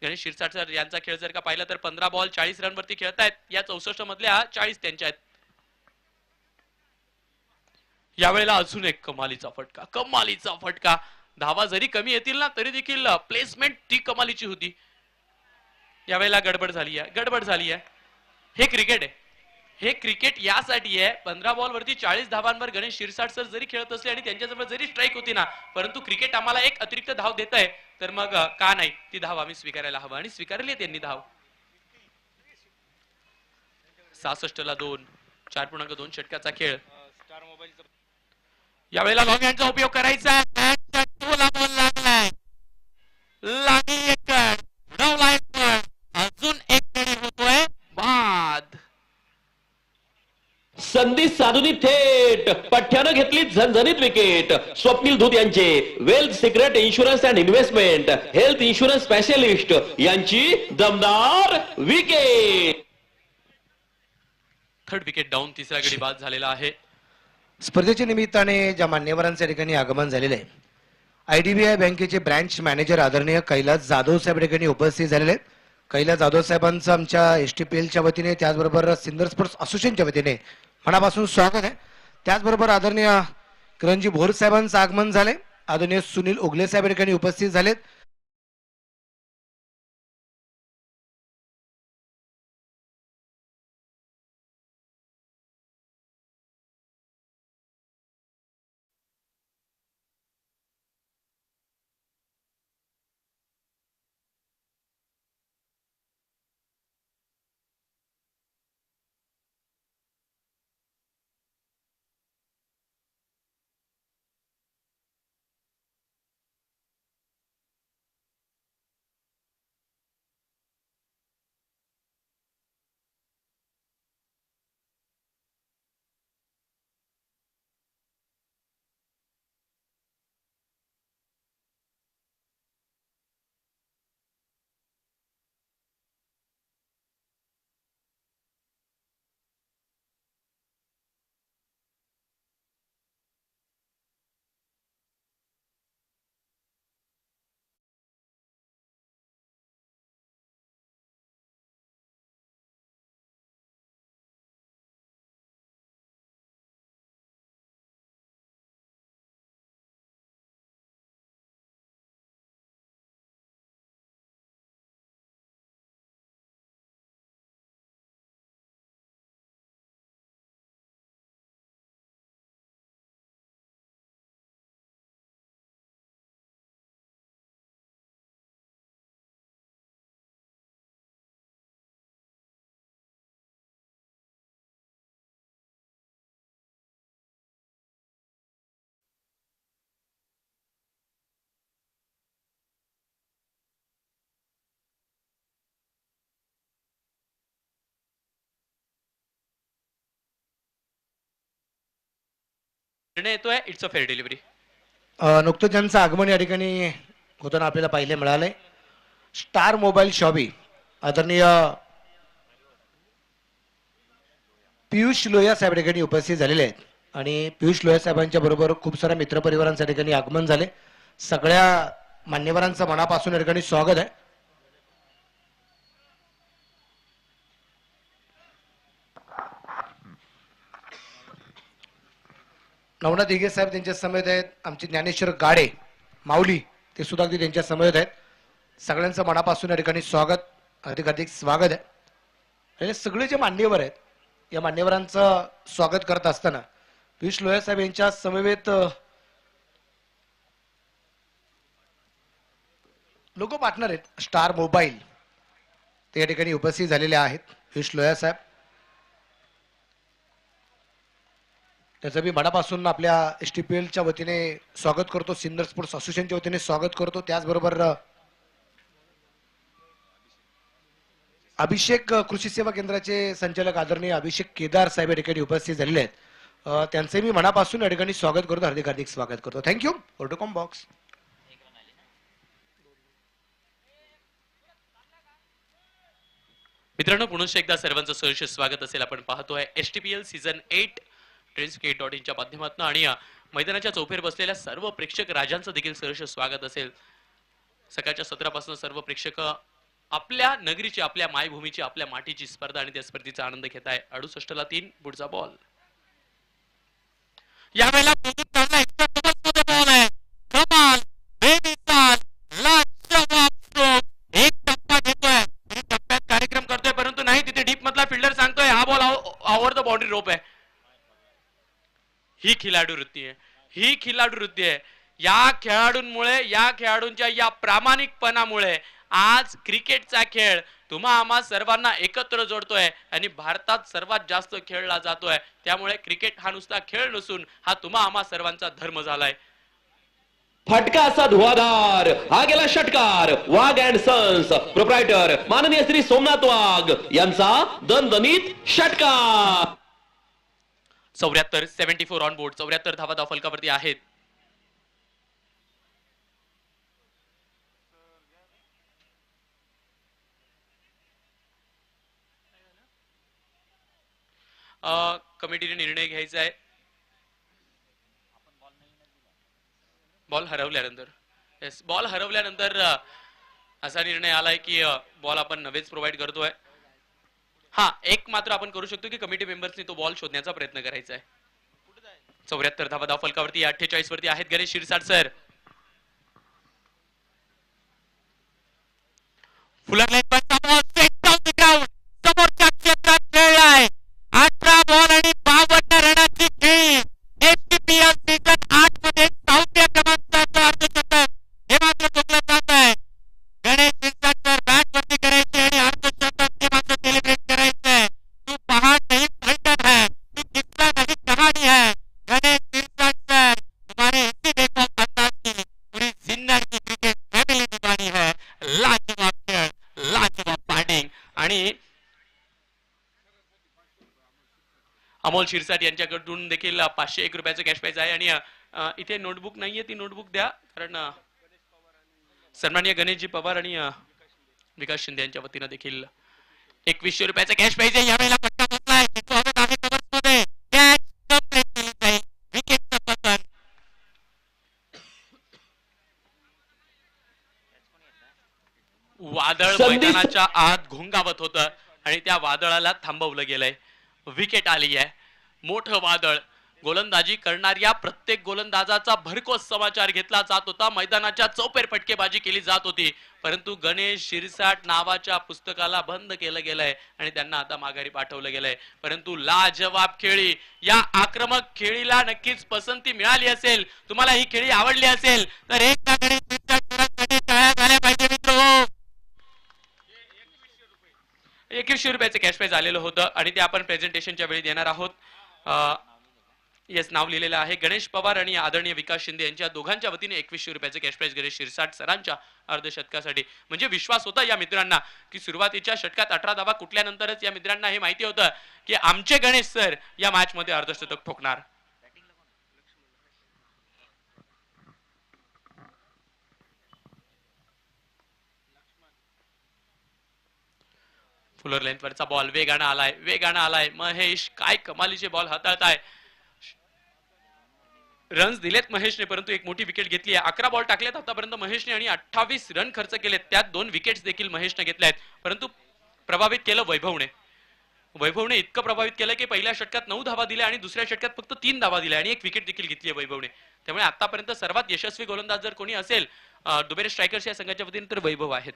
गणेश शिरसाट सर यांचा खेळ जर का पाहिला तर 15 बॉल 40 रन वरती खेळतायत. या 64 मधल्या 40 त्यांच्या आहेत. यावेळेला अजून एक कमालीचा फटका. धावा जरी कमी येतील ना, तरी देखील प्लेसमेंट ती कमालीची होती. यावेळेला गडबड झाली आहे. हे क्रिकेट आहे. हे क्रिकेट यासाठी आहे 15 बॉल वरती 40 धावांवर गणेश शिरसाट सर जरी खेळत असले आणि त्यांच्याजवळ जरी स्ट्राईक होती ना, परंतु क्रिकेट आम्हाला एक अतिरिक्त धाव देत आहे, तर मग का नाही ती धाव आम्ही स्वीकारायला हवं आणि स्वीकारली आहे त्यांनी धाव. 66 ला 2, 4.2 षटकाचा खेळ. यावेळेला लॉंग हँडचा उपयोग करायचा. अजून एक गडी होतोय बाद. संधी साधूनी थेट पठ्ठ्यानं घेतली झणझणीत विकेट. स्वप्नील धूत यांचे wealth secret insurance and investment health insurance specialist यांची दमदार विकेट. Third wicket down. तिसरा गडी बाद झालेला आहे. स्पर्धेच्या निमित्ताने ज्या मान्यवरांच्या ठिकाणी आगमन झालेले आहे, IDBI बँकेचे ब्रँच मॅनेजर आदरणीय कैलास जाधव साहेब ठिकाणी उपस्थित झालेले आहेत. कैलास जाधव साहेबांचं आमच्या STPLच्या वतीने, त्याचबरोबर सिन्नर स्पोर्ट्स असोसिएशनच्या वतीने मनापासून स्वागत आहे. त्याचबरोबर आदरणीय किरणजी भोर साहेबांचं आगमन झाले. आदरणीय सुनील ओगले साहेब ठिकाणी उपस्थित झालेत. निर्णय येतोय. It's a fair delivery. नुकतंच ज्यांचं आगमन या ठिकाणी होताना आपल्याला पाहिले मिळाले. स्टार मोबाईल शॉपी आदरणीय पियुष लोया साहेब ठिकाणी उपस्थित झालेले आहेत आणि पियुष लोया साहेबांच्या बरोबर खूप साऱ्या मित्रपरिवारांच्या ठिकाणी आगमन झाले. सगळ्या मान्यवरांचं मनापासून या ठिकाणी स्वागत आहे. नवनाथ दिघे साहेब त्यांच्या समेत आहेत. आमचे ज्ञानेश्वर गाडे माऊली ते सुद्धा अगदी त्यांच्या समेत आहेत. सगळ्यांचं मनापासून या ठिकाणी स्वागत, हार्दिक स्वागत आहे. हे सगळे जे मान्यवर आहेत, या मान्यवरांचं स्वागत करत असताना पियुष लोया साहेब यांच्या समवेत लोक पार्टनर आहेत स्टार मोबाईल, ते या ठिकाणी उपस्थित झालेले आहेत. पियुष लोया साहेब, त्याचं मी मनापासून आपल्या STPLच्या वतीने स्वागत करतो, सिन्नर स्पोर्ट्स असोसिएशनच्या वतीने स्वागत करतो. त्याचबरोबर अभिषेक कृषी सेवा केंद्राचे संचालक आदरणीय अभिषेक केदार साहेब या ठिकाणी उपस्थित झालेले आहेत. त्यांचे मी मनापासून या ठिकाणी स्वागत करतो, हार्दिक स्वागत करतो. थँक्यू. फोटोकॉम बॉक्स. मित्रांनो, पुन्हा एकदा सर्वांचं सहर्ष स्वागत असेल. आपण पाहतोय STPL सीझन 8 ट्रेंड्सक्रिकेट.in च्या माध्यमातून आणि मैदानाच्या चौफेर बसलेल्या सर्व प्रेक्षक राजांचं देखील सहर्ष स्वागत असेल. सकाळच्या सत्रापासून सर्व प्रेक्षक आपल्या नगरीची, आपल्या मायभूमीची, आपल्या मातीची स्पर्धा आणि त्या स्पर्धेचा आनंद घेत आहे. 68 ला 3 पुढचा बॉल. यावेळेला बॉल आहे. कमाल बेमिसाल लाजवाब स्ट्रोक. एक टप्पा घेतोय, टप्प्यात कार्यक्रम करतोय, परंतु नाही तिथे डीप मधला फिल्डर सांगतोय हा बॉल ओव्हर स्लोप आहे. ही खिलाडू वृत्ती आहे, ही खिलाडू वृत्ती आहे. या खेळाडूंमुळे, या खेळाडूंच्या या प्रामाणिकपणामुळे आज क्रिकेटचा खेळ तुम्हा आम्हा सर्वांना एकत्र जोडतोय आणि भारतात सर्वात जास्त खेळला जातोय. त्यामुळे क्रिकेट हा नुसता खेळ नसून हा तुम्हा आम्हा सर्वांचा धर्म झालाय. फटका असा धुवाधार, हा गेला षटकार. वाघ अँड सन्स प्रोप्रायटर माननीय श्री सोमनाथ वाघ यांचा दणदणीत षटकार. 74 ऑन बोर्ड, 74 धावा धाव फलकावरती आहेत. कमिटीने निर्णय घ्यायचा आहे बॉल हरवल्यानंतर. येस, बॉल हरवल्यानंतर असा निर्णय आलाय की बॉल आपण नवेच प्रोव्हाइड करतोय. हा, एक मात्र आपण करू शकतो की कमिटी मेंबर्सनी तो बॉल शोधण्याचा प्रयत्न करायचा आहे. 74 धावा धाव फलकावरती 48 वरती आहेत गणेश शिरसाट सर. समोरच्या क्षेत्रात खेळलाय. 18 बॉल आणि 52 रनाची खेळी. एसपीएल सीझन 8 मध्ये 4थ्या क्रमांकाचं अर्धशतक हे मात्र चुकलं जात आहे. गणेश शिरसाट सर बॅट वरती करायचे आणि अर्धशतक हे मात्र सेलिब्रेट करायचंय. तू पहाड़ नहीं पलटन है, तू कितना नहीं कहानी है. गणेश शिरसाट सर, तुम्हारे इसी बेखौफ अंदाज की पूरी सिन्नर की क्रिकेट फैमिली दीवानी है. लाजवाब खेळ, लाजवाब बॅटिंग आणि अमोल शिरसाट यांच्याकडून देखील 501 रुपयाचं कॅश प्राइज आहे. आणि इथे नोटबुक नाहीये, ती नोटबुक द्या, कारण सन्माननीय गणेशजी पवार आणि विकास शिंदे यांच्या वतीनं देखील 2100 रुपयाचं कॅश प्राइज आहे. यावेळेला फटका बसलाय. कॅच कंप्लीट केली जाईल. विकेटचं पतन. वादळ मैदानाच्या आत घोंगावत होतं आणि त्या वादळाला थांबवलं गेलंय. विकेट आली आहे. मोठं वादळ. गोलंदाजी करणाऱ्या प्रत्येक गोलंदाजाचा भरघोस समाचार घेतला जात होता. मैदानाच्या चौपेर फटकेबाजी केली जात होती, परंतु गणेश शिरसाट नावाच्या पुस्तकाला बंद केलं गेलंय आणि त्यांना आता माघारी पाठवलं गेलंय. परंतु लाजवाब खेळी, या आक्रमक खेळीला नक्कीच पसंती मिळाली असेल. तुम्हाला ही खेळी आवडली असेल तर एकदा गणेश शिरसाट टाळ्या झाल्या पाहिजे मित्र. 2100 रुपयाचं कॅश प्राइज आलेलं होतं आणि ते आपण प्रेझेंटेशनच्या वेळी देणार आहोत. येस, नाव लिहिलेलं आहे गणेश पवार आणि आदरणीय विकास शिंदे यांच्या दोघांच्या वतीने 2100 रुपयाचं कॅश प्राइज गणेश शिरसाट सरांच्या अर्धशतकासाठी. म्हणजे विश्वास होता या मित्रांना की सुरुवातीच्या षटकात 18 धावा कुठल्यानंतरच या मित्रांना हे माहिती होतं की आमचे गणेश सर या मॅच मध्ये अर्धशतक ठोकणार. फुलर लेंथवरचा बॉल वेगानं आलाय, वेगानं आलाय. महेश काय कमालीचे बॉल हाताळताय. रन्स दिलेत महेशने, परंतु एक मोठी विकेट घेतली आहे. 11 बॉल टाकलेत आतापर्यंत महेशने आणि 28 रन खर्च केलेत. त्यात 2 विकेट्स देखील महेशने घेतल्या आहेत. परंतु प्रभावित केलं वैभवने. वैभवने इतकं प्रभावित केलं की पहिल्या षटकात 9 धावा दिल्या आणि दुसऱ्या षटकात फक्त 3 धावा दिल्या आणि एक विकेट देखील घेतली आहे वैभवने. त्यामुळे आतापर्यंत सर्वात यशस्वी गोलंदाज जर कोणी असेल दुबेरे स्ट्रायकर्स या संघाच्या वतीने तर वैभव आहेत.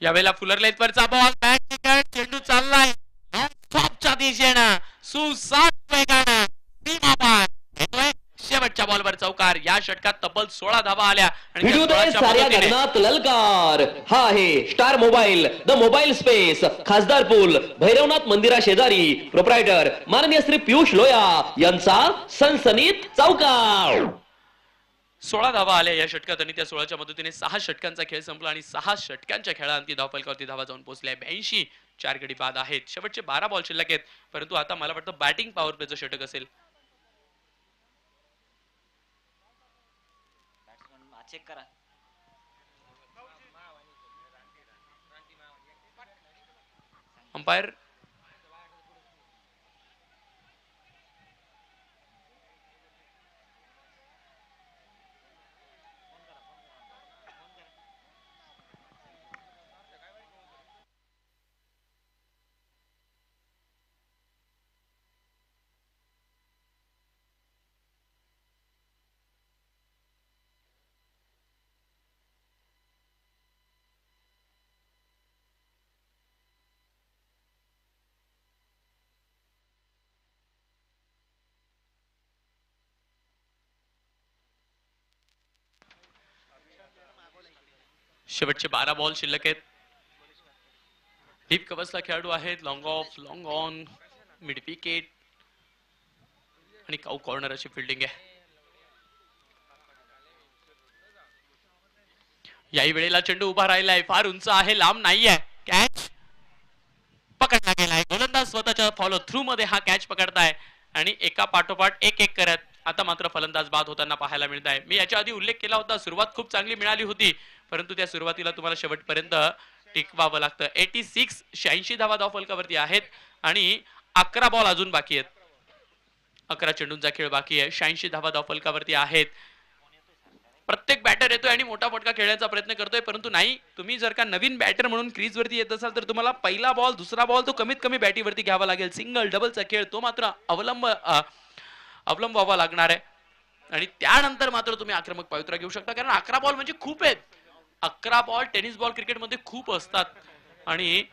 यावेळेला फुलर लेथवरचा बॉल, बॅट चेंडू चाललाय टॉपच्या दिशेनं सुसाट वेगानं. शेवटच्या बॉलवर चौकार. या षटकात तब्बल 16 धावा आल्या आणि साऱ्या गगनात ललकार. हा आहे star mobile, the mobile space, खासदार पूल, भैरवनाथ मंदिरा शेजारी. प्रोप्रायटर माननीय श्री पियुष लोया यांचा सनसनीत चौकार. 16 धावा आल्या या षटकात आणि त्या 16च्या मदतीने 6 षटकांचा खेळ संपला आणि 6 षटकांच्या खेळांती धावफलकावरती धावा जाऊन पोहोचल्या. 82 4 गडी बाद आहेत. शेवटचे 12 बॉल शिल्लक आहेत, परंतु आता मला वाटतं बॅटिंग पॉवर प्लेचं षटक असेल. चेक करा. अंपायर शेवटचे 12 बॉल शिल्लक आहेत. डीप कव्हर्सला खेळाडू आहेत. Long of, long on, mid wicket आणि काऊ कॉर्नर अशी फिल्डिंग आहे. याही वेळेला चेंडू उभा राहिलाय, फार उंच आहे, लांब नाहीये. कॅच पकडला गेलाय. गोलंदाज स्वतःच्या फॉलो थ्रू मध्ये हा कॅच पकडताय आणि एका पाठोपाठ एक एक करत आता मात्र फलंदाज बाद होताना पाहायला मिळत आहे. मी याच्या आधी उल्लेख केला होता, सुरुवात खूप चांगली मिळाली होती, परंतु त्या सुरुवातीला तुम्हाला शेवटपर्यंत टिकवावं लागतं. 86 धावा धाव फलकावरती आहेत आणि 11 बॉल अजून बाकी आहेत. 11 चेंडूंचा खेळ बाकी आहे. 86 धावा धाव फलकावरती आहेत. प्रत्येक बॅटर येतोय आणि मोठा फटका खेळण्याचा प्रयत्न करतोय, परंतु नाही, तुम्ही जर का नवीन बॅटर म्हणून क्रीज वरती येत असाल तर तुम्हाला पहिला बॉल, दुसरा बॉल तो कमीत कमी बॅटीवरती घ्यावा लागेल. सिंगल डबलचा खेळ तो मात्र अवलंबावा लागणार आहे आणि त्यानंतर मात्र तुम्ही आक्रमक पवित्रा घेऊ शकता, कारण 11 बॉल म्हणजे खूप आहेत. 11 बॉल टेनिस बॉल क्रिकेटमध्ये खूप असतात आणि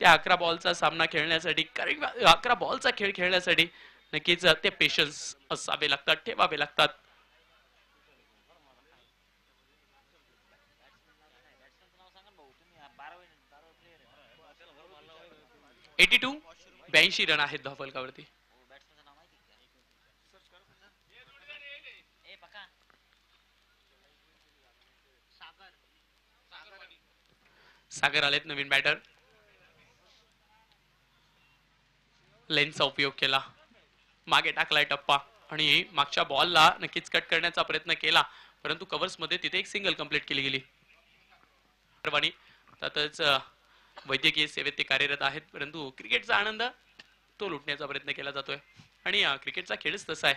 त्या 11 बॉलचा सामना खेळण्यासाठी, 11 बॉलचा खेळ खेळण्यासाठी नक्कीच ते पेशन्स असावे लागतात, ठेवावे लागतात. 82 रन आहेत धाव फलकावरती. सागर आलेत नवीन बॅटर. लेन्सचा उपयोग केला, मागे टाकलाय टप्पा आणि मागच्या बॉलला नक्कीच कट करण्याचा प्रयत्न केला, परंतु कव्हर्स मध्ये तिथे एक सिंगल कंप्लीट केली गेली. त्यातच वैद्यकीय सेवेत ते कार्यरत आहेत, परंतु क्रिकेटचा आनंद तो लुटण्याचा प्रयत्न केला जातोय आणि क्रिकेटचा खेळच तसा आहे.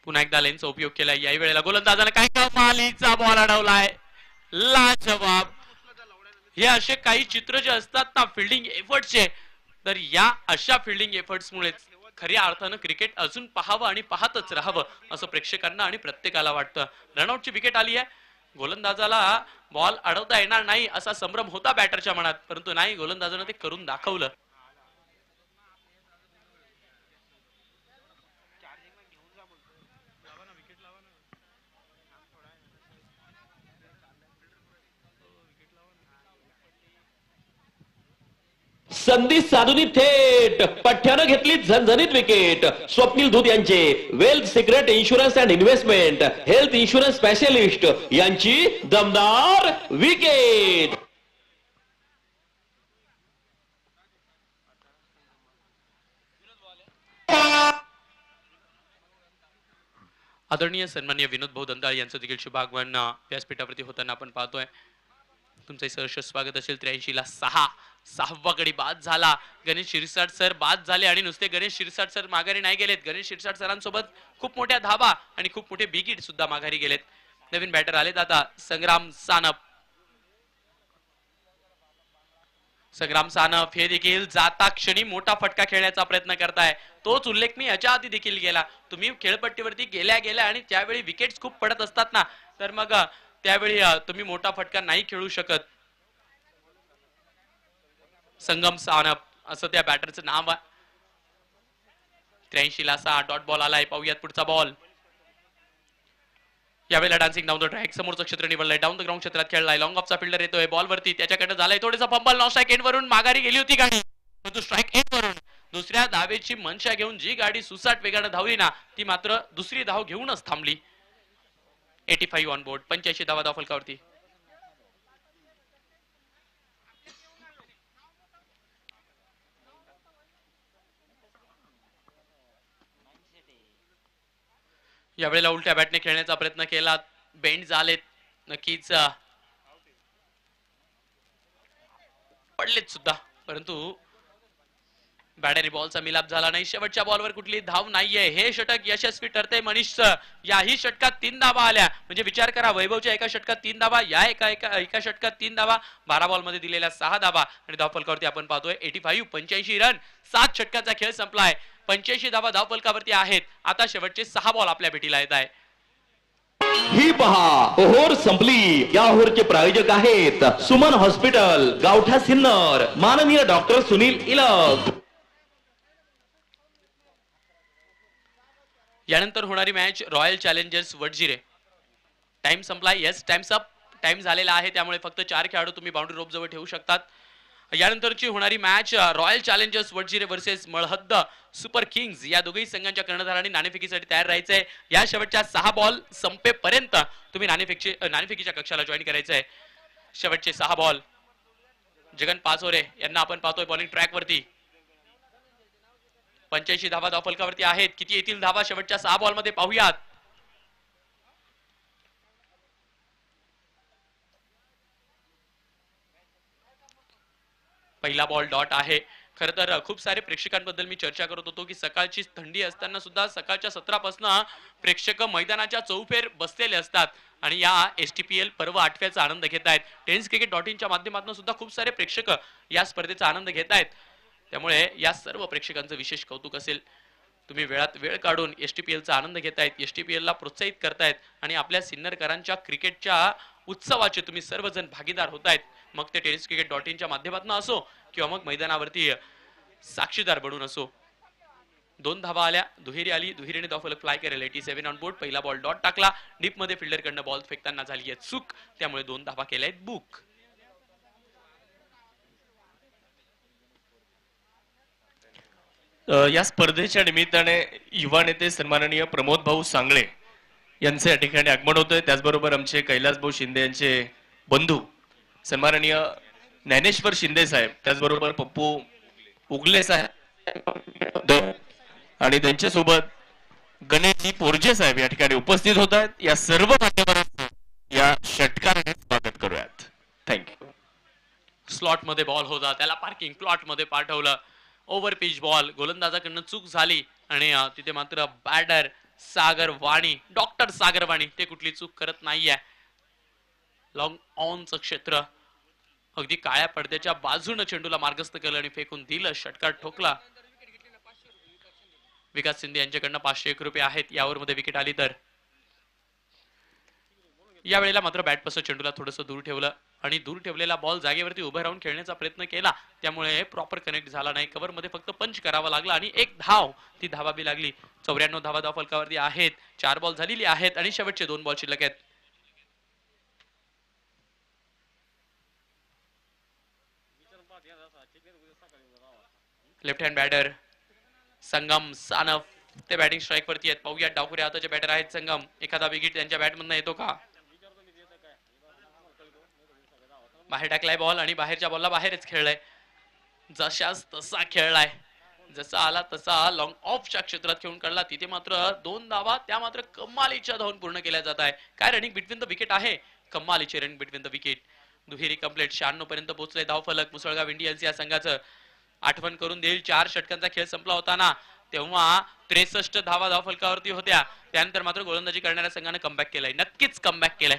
पुन्हा एकदा लेनचा उपयोग केलाय. याही वेळेला गोलंदाजाने काय कमालीचा बॉल अडवलाय, लाजवाब. हे असे काही चित्र जे असतात ना फिल्डिंग एफर्ट्सचे, तर या अशा फिल्डिंग एफर्ट्समुळे खऱ्या अर्थानं क्रिकेट अजून पाहावं आणि पाहतच राहावं असं प्रेक्षकांना आणि प्रत्येकाला वाटतं. रनआउटची विकेट आली आहे. गोलंदाजाला बॉल अडवता येणार नाही असा संभ्रम होता बॅटरच्या मनात, परंतु नाही, गोलंदाजाने ते करून दाखवलं. संधी साधूनी थेट पठ्ठ्यानं घेतली झणझणीत विकेट. स्वप्नील धूत यांचे wealth secret insurance and investment health insurance specialist यांची दमदार विकेट. आदरणीय सन्माननीय विनोद भाऊ दंताळ यांचं देखील शुभागमन व्यासपीठावरती होताना आपण पाहतोय. तुमचे सहर्ष स्वागत असेल. 83 ला 6 गडी बाद झाला. गणेश शिरसाट सर बाद झाले आणि नुसते गणेश शिरसाट सर माघारी नाही गेलेत, गणेश शिरसाट सरांसोबत खूप मोठ्या धावा आणि खूप मोठे बिगिट सुद्धा माघारी गेलेत. नवीन बॅटर आलेत आता संग्राम सानप. संग्राम सानप हे देखील जाता क्षणी मोठा फटका खेळण्याचा प्रयत्न करताय. तोच उल्लेख मी याच्या आधी देखील केला. तुम्ही खेळपट्टीवरती गेल्या आणि त्यावेळी विकेट्स खूप पडत असतात ना, तर मग त्यावेळी तुम्ही मोठा फटका नाही खेळू शकत. संगम सानप असं त्या बॅटरचं नाव आहे. 83 ला 6 डॉट बॉल आलाय. पाहूयात पुढचा बॉल. यावेळेला डान्सिंग डाऊन द ट्रॅक समोरचं क्षेत्र निवडलंय. डाऊन द ग्राउंड क्षेत्रात खेळलाय. लॉंग ऑफचा फिल्डर येतोय बॉल वरती, त्याच्याकडे झालाय थोडासा फंबल. नॉन स्ट्राईक एंड वरून माघारी गेली होती गाडी, परंतु स्ट्राईक एंड वरून दुसऱ्या धावेची मनशा घेऊन जी गाडी सुसाट वेगाने धावली ना, ती मात्र दुसरी धाव घेऊनच थांबली. 85 ऑन बोर्ड. 85 धावा धाव फलकावरती. यावेळेला उलट्या बॅटने खेळण्याचा प्रयत्न केला. बेंड झालेत, नक्कीच पडलेत सुद्धा, परंतु बॅटरी बॉलचा मिलाप झाला नाही. शेवटच्या बॉलवर कुठली धाव नाहीये. हे षटक यशस्वी ठरते मनीषचं. याही षटकात 3 धावा आल्या, म्हणजे विचार करा, वैभवच्या एका षटकात 3 धावा, या एका षटकात 3 धावा, 12 बॉल मध्ये दिलेल्या 6 धावा आणि धाव फलकावरती आपण पाहतोय 85 रन. 7 षटकाचा खेळ संपलाय. 85 धावा धाव फलकावरती आहेत. आता शेवटचे 6 बॉल आपल्या भेटीला येत आहे. ही पहा ओहोर संपली. या ओहोरचे प्रायोजक आहेत सुमन हॉस्पिटल, गावठा सिन्नर, माननीय डॉक्टर सुनील इलक. यानंतर होणारी मॅच रॉयल चॅलेंजर्स वडजिरे टाइम संपला. Yes, times up. टाइम झालेला आहे, त्यामुळे फक्त 4 खेळाडू तुम्ही बाउंड्री रोप जवळ ठेवू शकतात. यानंतरची होणारी match royal challengers Wadjire versus Malhadd super kings. या दोघही संघांच्या कर्णधारांनी नाणेफेकीसाठी तयार राहायचंय. या शेवटच्या 6 बॉल संपेपर्यंत तुम्ही नाणेफेकीच्या कक्षाला जॉईन करायचंय. शेवटचे 6 बॉल. जगन पाचोरे यांना आपण पाहतोय बॉलिंग ट्रॅक वरती. 85 धावा धावफलकावरती आहेत. किती येतील धावा शेवटच्या 6 बॉल मध्ये पाहूयात. पहिला बॉल डॉट आहे. खर तर खूप सारे प्रेक्षकांबद्दल मी चर्चा करत होतो की सकाळची थंडी असताना सुद्धा सकाळच्या सत्रापासून प्रेक्षक मैदानाच्या चौफेर बसलेले असतात आणि या STPL पर्व 8व्याचा आनंद घेत आहेत. tenniscricket.in माध्यमातून सुद्धा खूप सारे प्रेक्षक या स्पर्धेचा आनंद घेत आहेत. त्यामुळे या सर्व प्रेक्षकांचं विशेष कौतुक असेल. तुम्ही वेळात वेळ काढून STPLचा आनंद घेतायत, STPLला प्रोत्साहित करतायत आणि आपल्या सिन्नरकरांच्या क्रिकेटच्या उत्सवाचे तुम्ही सर्वजण भागीदार होतायत. मग ते tenniscricket.in माध्यमातून असो किंवा मग मैदानावरती साक्षीदार बनून असो. 2 धावा आल्या. दुहेरी आली. दुहेरीने धावफलक फ्लाय करेल. 87 ऑन बोर्ड. पहिला बॉल डॉट टाकला. डीप मध्ये फिल्डर कडनं बॉल फेकताना झाली आहे चूक, त्यामुळे 2 धावा केल्या आहेत बुक. या स्पर्धेच्या निमित्ताने युवा नेते सन्माननीय प्रमोद भाऊ सांगळे यांचे या ठिकाणी आगमन होतंय. त्याचबरोबर आमचे कैलास भाऊ शिंदे यांचे बंधू सन्माननीय ज्ञानेश्वर शिंदे साहेब, त्याचबरोबर पप्पू उगले साहेब आणि त्यांच्यासोबत गणेशजी पोरजे साहेब या ठिकाणी उपस्थित होत आहेत. या सर्व मान्यवरांचं या षटकाराने स्वागत करूयात. थँक्यू. स्लॉट मध्ये बॉल होता, त्याला पार्किंग प्लॉट मध्ये पाठवलं. Over pitch ball. गोलंदाजाकडनं चूक झाली आणि तिथे मात्र बॅटर सागर वाणी, डॉक्टर सागर वाणी ते कुठली चूक करत नाहीये. लॉंग ऑनचं क्षेत्र. अगदी काळ्या पडद्याच्या बाजूने चेंडूला मार्गस्थ केलं आणि फेकून दिलं. षटकार ठोकला. विकास शिंदे यांच्याकडनं 501 रुपये आहेत. यावर मध्ये विकेट आली तर यावेळेला मात्र बॅट पासून चेंडूला थोडंसं दूर ठेवलं आणि दूर ठेवलेला बॉल जागेवरती उभं राहून खेळण्याचा प्रयत्न केला, त्यामुळे प्रॉपर कनेक्ट झाला नाही. कव्हर मध्ये फक्त पंच करावा लागला आणि 1 धाव. ती धावा बी लागली. 94 धावा धावफलकावरती आहेत. 4 बॉल झालेली आहेत आणि शेवटचे 2 बॉल शिल्लक आहेत. लेफ्ट हँड बॅटर संगम सानफ ते बॅटिंग स्ट्राईक वरती आहेत. पाहूया डावखुऱ्या हाताचे बॅटर आहेत संगम. एखादा विकेट त्यांच्या बॅटमधून येतो का? बाहेर टाकलाय बॉल आणि बाहेरच्या बॉलला बाहेरच खेळलाय. जशाच तसा खेळलाय. जसा आला तसा लॉंग ऑफच्या क्षेत्रात खेळून काढला. तिथे मात्र 2 धावा, त्या मात्र कमालीच्या धावून पूर्ण केल्या जात आहे. काय रनिंग बिटवीन द विकेट आहे. कमालीचे रनिंग बिटवीन द विकेट. दुहेरी कंप्लीट. 96 पर्यंत पोहोचले धावफलक. मुसळगाव इंडियन्स या संघाचं आठवण करून देईल. 4 षटकांचा खेळ संपला होता ना, तेव्हा 63 धावा धावफलकावरती होत्या. त्यानंतर मात्र गोलंदाजी करणाऱ्या संघाने कमबॅक केलाय. नक्कीच कमबॅक केलाय.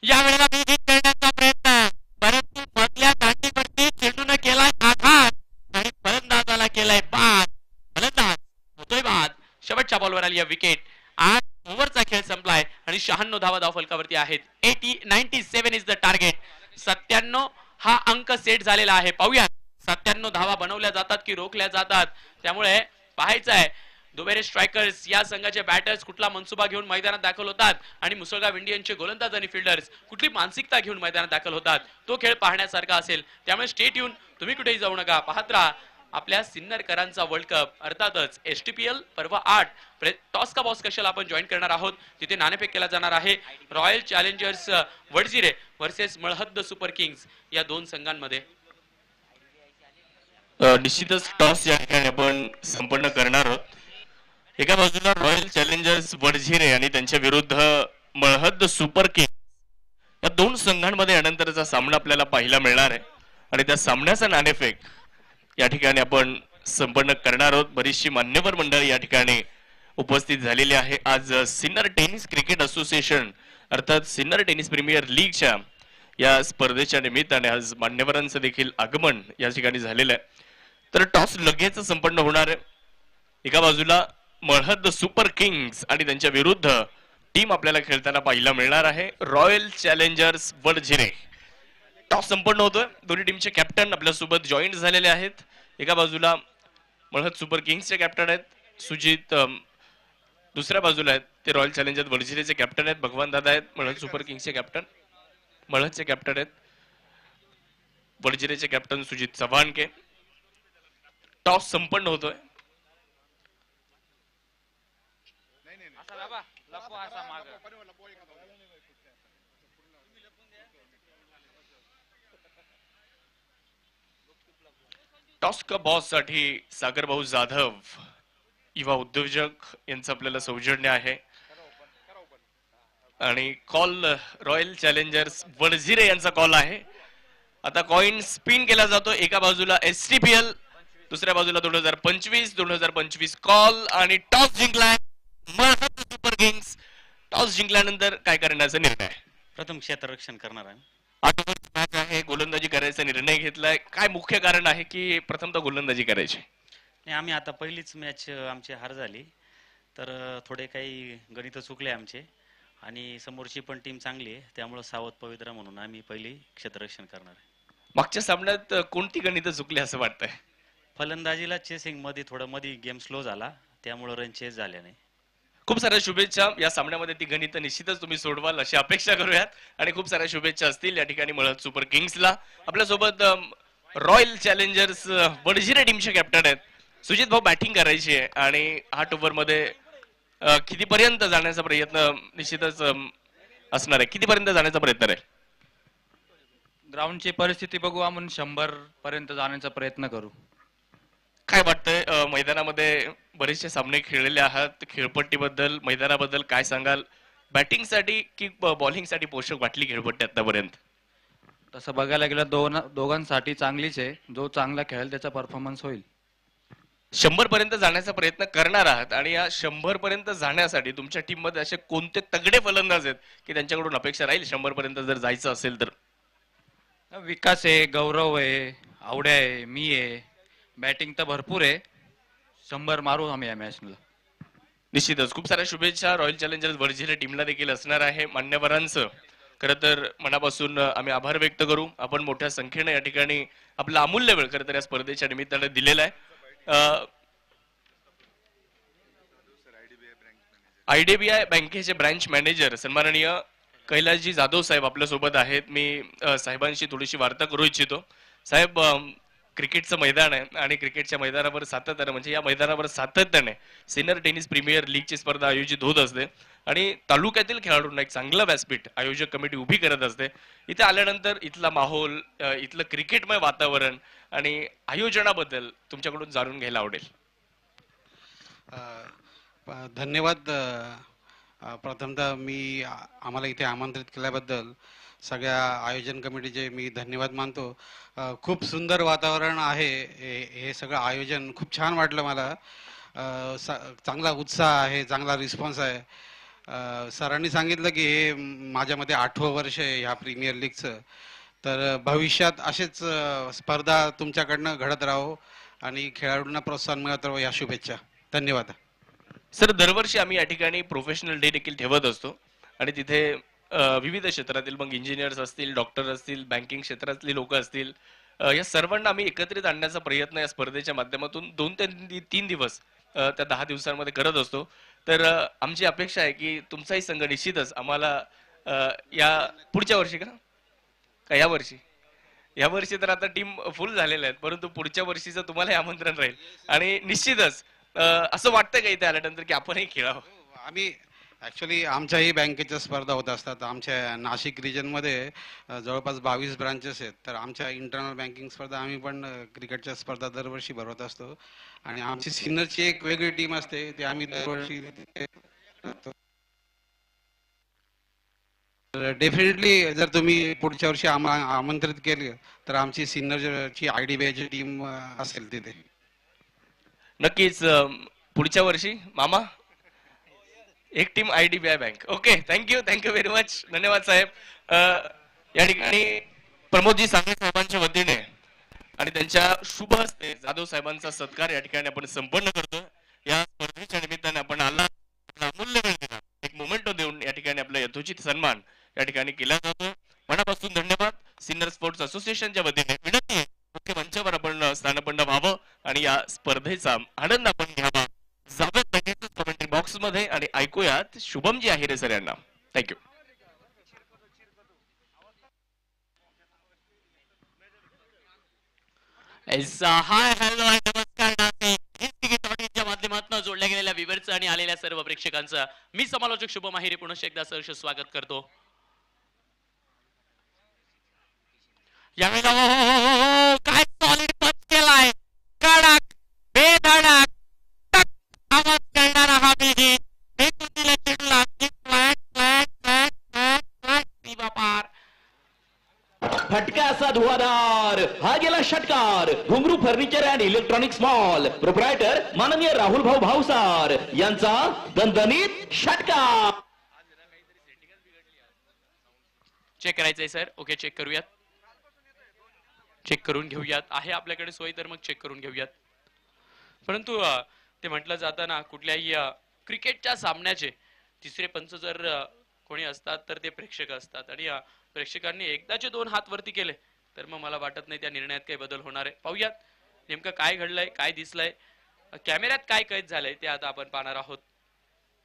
यावेळेला करण्याचा प्रयत्न, परंतु मधल्या दांडीवरती चेंडूने केलाय आघात आणि फलंदाजाला केलाय बाद. फलंदाज होतोय बाद. शेवटच्या बॉलवर आली विकेट. 8 ओव्हरचा खेळ संपलाय आणि 96 धावा धावफलकावरती आहेत. 97 इज द टार्गेट. 97 हा अंक सेट झालेला आहे. पाहूया 97 धावा बनवल्या जातात की रोखल्या जातात. त्यामुळे पाहायचं आहे दुबेरे स्ट्रायकर्स या संघाचे बॅटर्स कुठला मनसुबा घेऊन मैदानात दाखल होतात आणि मुसळगाव इंडियन्सचे गोलंदाज आणि फिल्डर्स कुठली मानसिकता घेऊन मैदानात दाखल होतात. तो खेळ पाहण्यासारखा असेल. त्यामुळे स्टेट येऊन तुम्ही कुठेही जाऊ नका. पाहत राहा आपल्या सिन्नरकरांचा वर्ल्ड कप. अर्थातच STPL पर्व 8 टॉस का बॉस कशाला आपण जॉईन करणार आहोत. तिथे नाणेफेक केला जाणार आहे. Royal challengers Wadjire versus Malhadd super kings या 2 संघांमध्ये. निश्चितच टॉस या ठिकाणी आपण संपन्न करणार आहोत. एका बाजूला रॉयल चॅलेंजर्स वडझिरे आणि त्यांच्या विरुद्ध मळहद्द सुपर किंग्स या 2 संघांमध्ये यानंतरचा सामना आपल्याला पाहायला मिळणार आहे आणि त्या सामन्याचा नाणेफेक या ठिकाणी आपण संपन्न करणार आहोत. बरीचशी मान्यवर मंडळी या ठिकाणी उपस्थित झालेली आहे. आज सिन्नर टेनिस क्रिकेट असोसिएशन अर्थात सिन्नर टेनिस प्रीमियर लीगच्या या स्पर्धेच्या निमित्ताने आज मान्यवरांचं देखील आगमन या ठिकाणी झालेलं आहे. तर टॉस लगेच संपन्न होणार आहे. एका बाजूला मळहद्द सुपर किंग्स आणि त्यांच्या विरुद्ध टीम आपल्याला खेळताना पाहायला मिळणार आहे रॉयल चॅलेंजर्स वडझिरे. टॉस संपन्न होतोय. दोन्ही टीमचे कॅप्टन आपल्या सोबत जॉईन झालेले आहेत. एका बाजूला मळहद सुपर किंग्सचे कॅप्टन आहेत सुजित दुसऱ्या बाजूला आहेत ते रॉयल चॅलेंजर्स वडजिरेचे कॅप्टन आहेत भगवान दादा आहेत, मळद सुपर किंग्सचे कॅप्टन, मळदचे कॅप्टन आहेत वडजिरेचे कॅप्टन सुजित चव्हाणके. टॉस संपन्न होतोय. टॉस का बॉस साठी सागर भाऊ जाधव युवा उद्योजक यांचं आपल्याला सौजन्य आहे आणि कॉल रॉयल चॅलेंजर्स वडझिरे यांचा कॉल आहे. आता कॉइन स्पिन केला जातो. एका बाजूला STPL, दुसऱ्या बाजूला 2025 कॉल आणि टॉस जिंकलाय सुपर किंग्स. टॉस जिंकल्यानंतर काय करण्याचा निर्णय? प्रथम क्षेत्ररक्षण करणार आहे. 8 ओव्हरची मॅच आहे, गोलंदाजी करायचा निर्णय घेतलाय. काय मुख्य कारण आहे की प्रथमतः गोलंदाजी करायची? नाही, आम्ही आता पहिलीच मॅच आमची हार झाली, तर थोडे काही गणित चुकले आमचे आणि समोरची पण टीम चांगली आहे, त्यामुळे सावध पवित्रा म्हणून आम्ही पहिली क्षेत्ररक्षण करणार आहे. मागच्या सामन्यात कोणती गणित चुकली असं वाटतंय? फलंदाजीला चेसिंग मध्ये थोडं गेम स्लो झाला, त्यामुळे रन चेस झाले नाही. खूप साऱ्या शुभेच्छा. या सामन्यामध्ये ती गणित निश्चितच तुम्ही सोडवाल अशी अपेक्षा करूयात आणि खूप साऱ्या शुभेच्छा असतील या ठिकाणी मळद सुपर किंग्सला. आपल्यासोबत रॉयल चॅलेंजर्स वडजिरे टीमचे कॅप्टन आहेत सुजित भाऊ. बॅटिंग करायची आहे आणि 8 ओव्हर मध्ये कितीपर्यंत जाण्याचा प्रयत्न निश्चितच असणार आहे? कितीपर्यंत जाण्याचा प्रयत्न आहे? ग्राउंडची परिस्थिती बघू, आपण 100 पर्यंत जाण्याचा प्रयत्न करू. काय वाटतंय? मैदानामध्ये बरेचसे सामने खेळलेले आहात, खेळपट्टीबद्दल मैदानाबद्दल काय सांगाल? बॅटिंगसाठी की बॉलिंगसाठी पोषक वाटली खेळपट्टी आतापर्यंत? तसं बघायला गेलं दोघांसाठी चांगलीच आहे. जो चांगला खेळेल त्याचा परफॉर्मन्स होईल. 100 पर्यंत जाण्याचा प्रयत्न करणार आहात आणि या 100 पर्यंत जाण्यासाठी तुमच्या टीम मध्ये असे कोणते तगडे फलंदाज आहेत की त्यांच्याकडून अपेक्षा राहील 100 पर्यंत जर जायचं असेल तर? विकास आहे, गौरव आहे, आवड्या आहे, मी आहे. बॅटिंग तर भरपूर आहे. 100 मारू आम्ही या मॅचला. निश्चितच खूप साऱ्या शुभेच्छा रॉयल चॅलेंजर्स वडजिरे टीमला देखील असणार आहे. मान्यवरांचं खरं तर मनापासून आम्ही आभार व्यक्त करू. आपण मोठ्या संख्येने या ठिकाणी आपला अमूल्य वेळ खरं तर या स्पर्धेच्या निमित्ताने दिलेला आहे. IDBI बँकेचे ब्रांच मॅनेजर सन्माननीय कैलासजी जाधव साहेब आपल्या सोबत आहेत. मी साहेबांशी थोडीशी वार्ता करू इच्छितो. साहेब, क्रिकेटचं मैदान आहे आणि क्रिकेटच्या मैदानावर सातत्याने म्हणजे या मैदानावर सातत्याने सिनियर टेनिस प्रीमियर लीगची स्पर्धा आयोजित होत असते आणि तालुक्यातील खेळाडूंना एक चांगलं व्यासपीठ आयोजक कमिटी उभी करत असते. इथे आल्यानंतर इथला माहोल, इथलं क्रिकेटमय वातावरण आणि आयोजनाबद्दल तुमच्याकडून जाणून घ्यायला आवडेल. धन्यवाद. प्रथमतः आम्हाला इथे आमंत्रित केल्याबद्दल सगळ्या आयोजन कमिटीचे मी धन्यवाद मानतो. खूप सुंदर वातावरण आहे. हे सगळं आयोजन खूप छान वाटलं मला. चांगला उत्साह आहे, चांगला रिस्पॉन्स आहे. सरांनी सांगितलं की हे माझ्या मते 8वं वर्ष आहे ह्या प्रीमियर लीगचं. तर भविष्यात असेच स्पर्धा तुमच्याकडनं घडत राहो आणि खेळाडूंना प्रोत्साहन मिळत राहो. या शुभेच्छा. धन्यवाद. सर, दरवर्षी आम्ही या ठिकाणी प्रोफेशनल डे देखील ठेवत असतो आणि तिथे विविध क्षेत्रातील मग इंजिनियर्स असतील, डॉक्टर असतील, बँकिंग क्षेत्रातली लोक असतील, या सर्वांना आम्ही एकत्रित आणण्याचा प्रयत्न या स्पर्धेच्या माध्यमातून 2 ते 3 दिवस त्या 10 दिवसांमध्ये करत असतो. तर आमची अपेक्षा आहे की तुमचाही संघ निश्चितच आम्हाला या पुढच्या वर्षी का या वर्षी तर आता टीम फुल झालेल्या आहेत, परंतु पुढच्या वर्षीचं तुम्हाला आमंत्रण राहील आणि निश्चितच असं वाटतं का इथे आल्यानंतर की आपणही खेळावं? आम्ही ॲक्च्युली आमच्याही बँकेच्या स्पर्धा होत असतात. आमच्या नाशिक रिजनमध्ये जवळपास 22 ब्रांचेस आहेत. तर आमच्या इंटरनल बँकिंग स्पर्धा आम्ही पण क्रिकेटच्या स्पर्धा दरवर्षी भरवत असतो आणि आमची सिनियरची एक वेगळी टीम असते, ते आम्ही दरवर्षी डेफिनेटली जर तुम्ही पुढच्या वर्षी आमंत्रित केले तर आमची सिनियरची IDBIची टीम असेल तिथे. नक्कीच पुढच्या वर्षी मामा एक team IDBI bank. Okay, thank you very much. धन्यवाद साहेब. या ठिकाणी प्रमोदजी सांगळे साहेबांच्या वतीने आणि त्यांच्या शुभ हस्ते जाधव साहेबांचा सत्कार या ठिकाणी आपण संपन्न करतो. या स्पर्धेच्या निमित्ताने आपण अमूल्य वेळ दिला, एक मोमेंटो देऊन या ठिकाणी आपला यथोचित सन्मान या ठिकाणी केला जातो. मनापासून धन्यवाद. सिनियर स्पोर्ट्स असोसिएशनच्या वतीने विनंती आहे मुख्य मंचावर आपण स्थानपन्न व्हावं आणि या स्पर्धेचा आनंद आपण घ्यावा. जावेद लगेच कमेंट्री बॉक्स मध्ये आणि ऐकूयात शुभमजी आहिरे सर यांना. थँक्यू. हाय हॅलो नमस्कार च्या माध्यमातून जोडल्या गेलेल्या व्ह्यूअर्सचं आणि आलेल्या सर्व प्रेक्षकांचं मी समालोचक शुभम आहिरे पुन्हा एकदा सहर्ष स्वागत करतो. यावेळेला काय सॉलिड टच केलाय, कडक बेधडक टक आवाज करणारा हा बिगी फेकून चेंडूला flat flat flat flat flat सीमा पार. फटका असा धुवाधार हा गेला षटकार. Ghungroo furniture and electronics mall proprietor माननीय राहुल भाऊ भावसार यांचा दणदणीत षटकार. चेक करायचंय सर. ओके चेक करूयात, चेक करून घेऊयात. आहे आपल्याकडे सोय तर मग चेक करून घेऊयात. परंतु ते म्हटलं जातं ना, कुठल्याही क्रिकेटच्या सामन्याचे तिसरे पंच जर कोणी असतात तर ते प्रेक्षक असतात आणि प्रेक्षकांनी एकदाचे 2 हात वरती केले तर मग मला वाटत नाही त्या निर्णयात काही बदल होणार आहे. पाहूयात नेमकं काय घडलंय, काय दिसलंय, कॅमेऱ्यात काय कैद झालंय ते आता आपण पाहणार आहोत.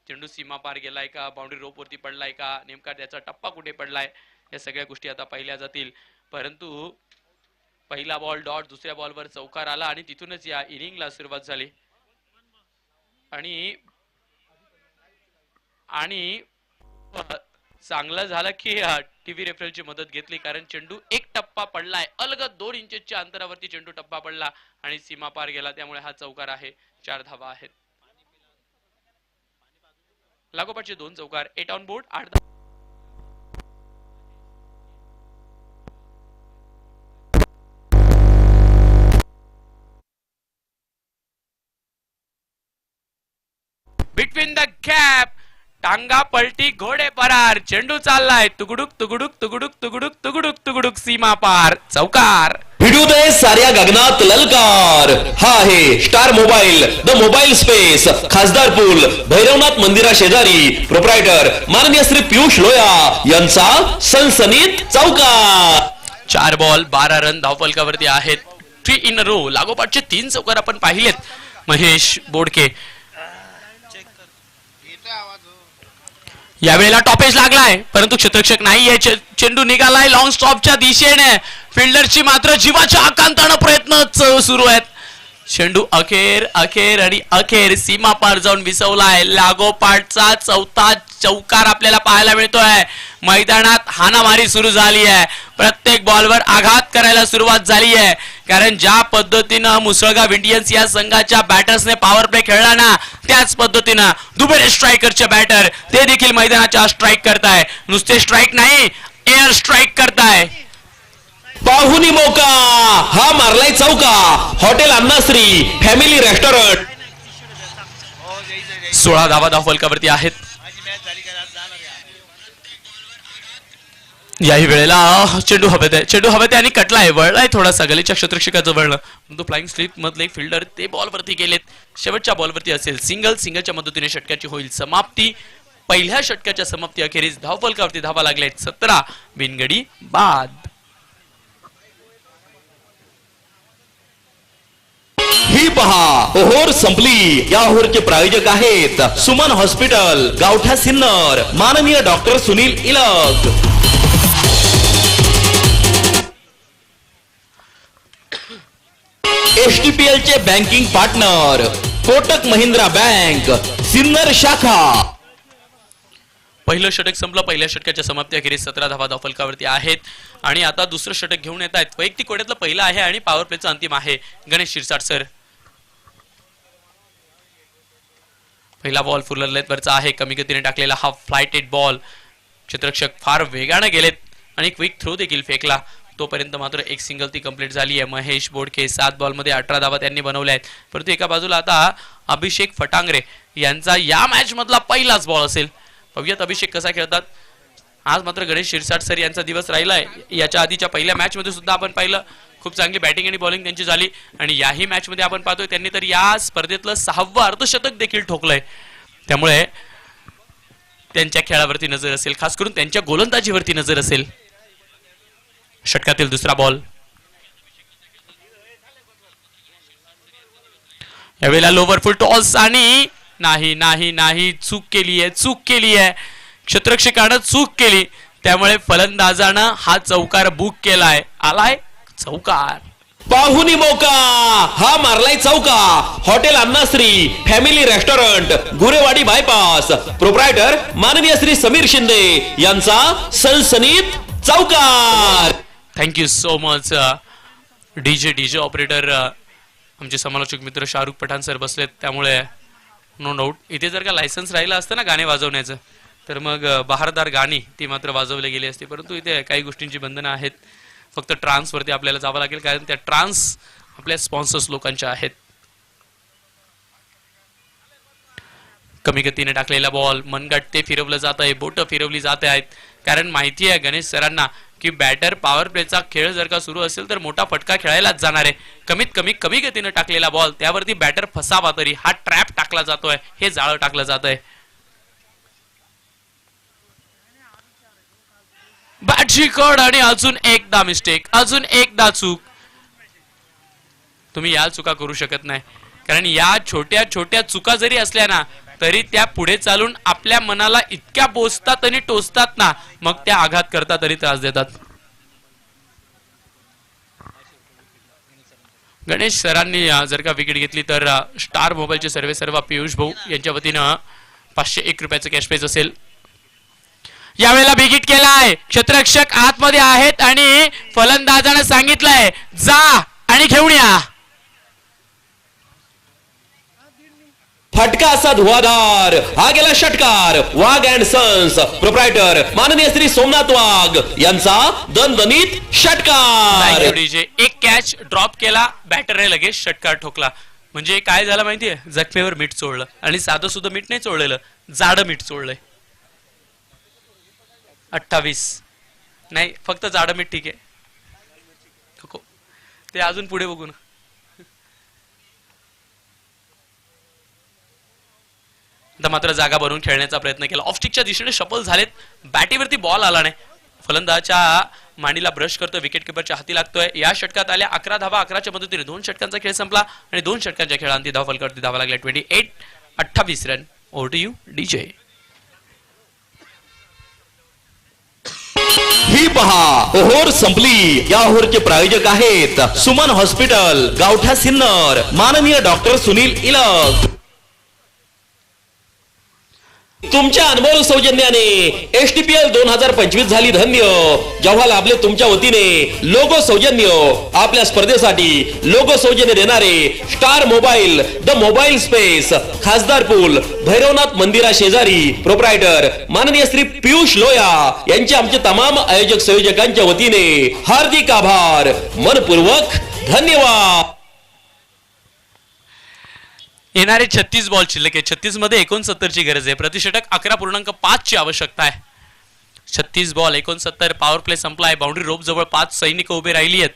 चेंडू सीमा पार गेलाय का, बाउंड्री रोप वरती पडलाय का, नेमका त्याचा टप्पा कुठे पडलाय, या सगळ्या गोष्टी आता पाहिल्या जातील. परंतु पहिला बॉल डॉट, दुसऱ्या बॉलवर चौकार आला आणि तिथूनच या इनिंगला सुरुवात झाली. आणि चांगलं झालं की टीव्ही रेफरलची मदत घेतली, कारण चेंडू एक टप्पा पडलाय, अलगद 2 इंचच्या अंतरावरती चेंडू टप्पा पडला आणि सीमा पार गेला, त्यामुळे हा चौकार आहे. 4 धावा आहेत. लागोपाठचे 2 चौकार, 8 ऑन बोर्ड, 8 धावा. बिटवीन द गॅप टांगा पलटी घोडे परार, चेंडू चाललाय तुगडुक तुगडुक तुगडुक तुगडुक तुगडुक तुगडुक सीमा पार, चौकार. भिडू दे साऱ्या गगनात ललकार. हा आहे star mobile, the mobile space, खासदार पूल, भैरवनाथ मंदिरा शेजारी. प्रोप्रायटर माननीय श्री पियुष लोया यांचा सनसनीत चौकार. 4 बॉल 12 रन धावफलकावरती आहेत. 3 इन रो. लागोपाठचे 3 चौकार आपण पाहिलेत. महेश बोडके यावेळेला टॉपेज लागलाय, परंतु क्षेत्ररक्षक नाहीये. चेंडू निघालाय लॉंग स्टॉपच्या दिशेने. फिल्डरची मात्र जीवाच्या आकांतानं प्रयत्न सुरू आहेत. चेंडू अखेर आणि अखेर सीमा पार जाऊन विसवलाय. लागोपाठचा 4था चौकार आपल्याला पाहायला मिळतोय. मैदानात हाणामारी सुरू झाली आहे. प्रत्येक बॉलवर आघात करायला सुरुवात झाली आहे, कारण ज्या पद्धतीनं मुसळगाव इंडियन्स या संघाच्या बॅटर्सने पॉवर प्ले खेळला ना, त्याच पद्धतीनं दुबेरे स्ट्रायकरचे बॅटर ते देखील मैदानाच्या स्ट्राईक करताय. नुसते स्ट्राईक नाही, एअर स्ट्राईक करताय. पाहुनी मौका हा मारलाय चौका. Hotel Annashree family restaurant. 16 धावा धावफलकावरती आहेत. याही वेळेला चेंडू हवेत आहे आणि कटलाय, वळलाय थोडासा गलीच्या क्षेत्ररक्षकाचं वळणं. तो फ्लाइंग स्लिप मधले एक फिल्डर ते बॉलवरती गेलेत. शेवटच्या बॉलवरती असेल सिंगलच्या मदतीने षटकाची होईल समाप्ती. पहिल्या षटकाच्या समाप्ती अखेरीस धावफलकावरती धावा लागल्यात 17 बिनगडी बाद. ही पहा ओहोर संपली. या ओहोरचे प्रायोजक आहेत सुमन हॉस्पिटल, गावठा सिन्नर, माननीय डॉक्टर सुनील इलक. एसटीपीएल चे banking partner Kotak Mahindra bank Sinnar शाखा. पहिलं षटक संपलं. पहिल्या षटकाच्या समाप्ती अखेरीस 17 धावा धावफलकावरती आहेत आणि आता दुसरं षटक घेऊन येत आहेत. वैयक्तिक कोड्यातलं पहिलं आहे आणि पॉवर प्लेचं अंतिम आहे. गणेश शिरसाट सर. पहिला बॉल फुलर वरचा आहे, कमी गतीने टाकलेला हा फ्लायटेड बॉल. क्षेत्ररक्षक फार वेगाने गेलेत आणि क्विक थ्रो देखील फेकला. तोपर्यंत मात्र एक सिंगल ती कंप्लीट झाली आहे. महेश बोडके 7 बॉलमध्ये 18 धावा त्यांनी बनवल्या आहेत. परंतु एका बाजूला आता अभिषेक फटांगरे यांचा या मॅच मधला पहिलाच बॉल असेल. बघूयात अभिषेक कसा खेळतात. आज मात्र गणेश शिरसाट सर यांचा दिवस राहिलाय. याच्या आधीच्या पहिल्या मॅच मध्ये सुद्धा आपण पाहिलं खूप चांगली बॅटिंग आणि बॉलिंग त्यांची झाली आणि याही मॅच मध्ये आपण पाहतोय त्यांनी तर या स्पर्धेतलं 6वं अर्धशतक देखील ठोकलंय. त्यामुळे त्यांच्या खेळावरती नजर असेल, खास करून त्यांच्या गोलंदाजीवरती नजर असेल. षटकातील दुसरा बॉल. यावेळेला लोवर फुल टॉस आणि नाही नाही नाही चूक केली आहे क्षेत्ररक्षकानं चूक केली, त्यामुळे फलंदाजानं हा चौकार बुक केलाय. आलाय चौकार. पाहुणी मौका हा मारलाय चौका. Hotel Annashree family restaurant Gurewadi bypass proprietor माननीय श्री समीर शिंदे यांचा सनसनीत चौकार. Thank you so much. DJ operator आमचे समालोचक मित्र शाहरुख पठाण सर बसलेत, त्यामुळे नो डाऊट इथे जर का लायसन्स राहिलं असतं ना गाणे वाजवण्याचं, तर मग बहारदार गाणी ती मात्र वाजवली गेली असती. परंतु इथे काही गोष्टींची बंधनं आहेत. फक्त ट्रान्सवरती आपल्याला जावं लागेल, कारण त्या ट्रान्स आपल्या स्पॉन्सर्स लोकांच्या आहेत. कमी गतीने टाकलेला बॉल मनगट ते फिरवलं जात आहे, बोट फिरवली जात आहेत, कारण माहिती आहे गणेश सरांना की बॅटर पॉवर प्लेचा खेळ जर का सुरू असेल तर मोठा फटका खेळायलाच जाणार आहे. कमी गतीने टाकलेला बॉल, त्यावरती बॅटर फसावा तरी हा ट्रॅप टाकला जातोय, हे जाळं टाकलं जात आहे. बॅटची कड आणि अजून एकदा मिस्टेक, अजून एकदा चूक. तुम्ही या चुका करू शकत नाही, कारण या छोट्या छोट्या चुका जरी असल्या ना तरी त्या पुढे चालून आपल्या मनाला इतक्या बोचतात आणि टोचतात ना, मग त्या आघात करतात तरी त्रास देतात. गणेश सरांनी जर का विकेट घेतली तर स्टार मोबाईलचे सर्व पियुष भाऊ यांच्या वतीनं 501 रुपयाचं कॅश प्राइज असेल. यावेळेला बिगिट केलाय, क्षेत्ररक्षक आतमध्ये आहेत आणि फलंदाजानं सांगितलंय जा आणि घेऊन या. फटका असा धुवाधार, हा गेला षटकार. वाघ अँड सन्स प्रोप्रायटर माननीय श्री सोमनाथ वाघ यांचा दणदणीत षटकार. डीजे एक कॅच ड्रॉप केला, बॅटरने लगेच षटकार ठोकला. म्हणजे काय झालं माहितीये, जखमेवर मीठ चोळलं, आणि साधं सुद्धा मीठ नाही चोळलेलं, जाडं मीठ चोळलंय. 28 नाही, फक्त जाडं मीठ ठीक आहे, ते अजून पुढे बघू ना. आता मात्र जागा बनवून खेळण्याचा प्रयत्न केला, ऑफस्टिकच्या दिशेने शफल झालेत, बॅटीवरती बॉल आला नाही. फलंदाजाच्या मांडीला ब्रश करतोय, विकेट किपरच्या हाती लागतोय. या षटकात आल्या 11 धावा, 11च्या मदतीने 2 षटकांचा खेळ संपला आणि 2 षटकांच्या खेळांती धावा फलकावरती धावा लागल्या. 28 run. Over to you DJ. ही पहा ओहोर संपली. या ओहोरचे प्रायोजक आहेत सुमन हॉस्पिटल, गावठा सिन्नर, माननीय डॉक्टर सुनील इलक. तुमच्या अनमोल सौजन्याने STPL 2025 झाली धन्य. जेव्हा लाभले तुमच्या वतीने लोगो सौजन्य. आपल्या स्पर्धेसाठी लोगो सौजन्य देणारे star mobile, the mobile space, खासदार पूल, भैरवनाथ मंदिरा शेजारी प्रोप्रायटर माननीय श्री पियुष लोया यांचे आमचे तमाम आयोजक संयोजकांच्या वतीने हार्दिक आभार, मनपूर्वक धन्यवाद. येणारे 36 बॉल शिल्लक आहे. 36 मध्ये 69 ची गरज आहे. प्रतिषटक 11.5 ची आवश्यकता आहे. 36 बॉल 69. पॉवर प्ले संपलाय. बाउंड्री रोप जवळ 5 सैनिक उभे राहिली आहेत.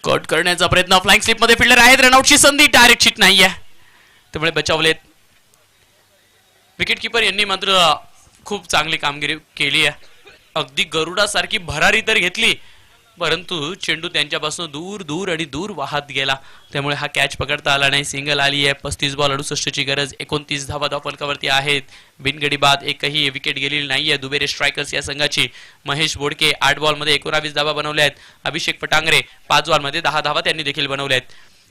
कट करण्याचा प्रयत्न, फ्लाइंग स्लिप मध्ये फिल्डर आहेत, रनआउटची संधी, डायरेक्ट हिट नाहीये, त्यामुळे बचावलेत. विकेट किपर यांनी मात्र खूप चांगली कामगिरी केली आहे. अगदी गरुडासारखी भरारी तर घेतली, परंतु चेंडू त्यांच्यापासून दूर आणि दूर वाहत गेला, त्यामुळे हा कॅच पकडता आला नाही. सिंगल आली आहे. 35 बॉल 68 ची गरज. 29 धावा फलकावरती आहेत. बिनगडी बाद, एकही विकेट गेलेली नाहीये. दुबेरे स्ट्रायकर्स या संघाची. महेश बोडके 8 बॉल मध्ये 19 धावा बनवल्या आहेत. अभिषेक पटांगरे 5 बॉल मध्ये 10 धावा त्यांनी देखील बनवल्या आहेत.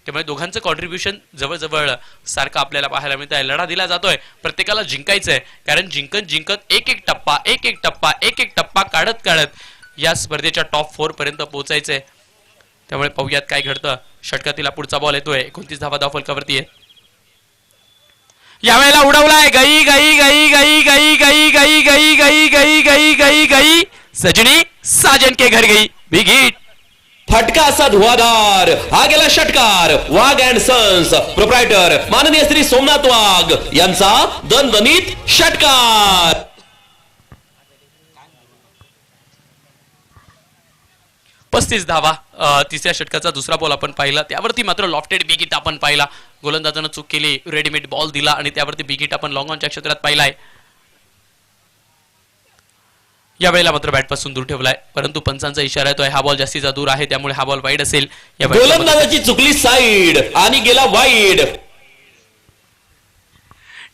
त्यामुळे दोघांचं कॉन्ट्रीब्युशन जवळजवळ सारखं आपल्याला पाहायला मिळत आहे. लढा दिला जातोय, प्रत्येकाला जिंकायचंय, कारण जिंकत एक टप्पा काढत या स्पर्धेच्या टॉप 4 पर्यंत पोहोचायचंय. त्यामुळे पाहूयात काय घडतं. षटकातील पुढचा बॉल येतोय. 29 धावा फलकावरती आहे. यावेळेला उडवलाय. गई सजनी साजन के घर गई. Big hit. फटका असा धुवाधार, हा गेला षटकार. वाघ अँड सन्स प्रोप्रायटर माननीय श्री सोमनाथ वाघ यांचा दणदणीत षटकार. 35 धावा. तिसऱ्या षटकाचा दुसरा बॉल आपण पाहिला, त्यावरती मात्र लॉफ्टेड बिग हिट आपण पाहिला. गोलंदाजानं चूक केली, रेडीमेड बॉल दिला आणि त्यावरती बिग हिट आपण लॉंग ऑनच्या क्षेत्रात पाहिलाय. यावेळेला मात्र बॅट पासून दूर ठेवलाय, परंतु पंचांचा इशारा येतोय हा बॉल जास्तीचा दूर आहे, त्यामुळे हा बॉल वाईड असेल. या वेळेला गोलंदाजाची चुकली साईड आणि गेला वाईड.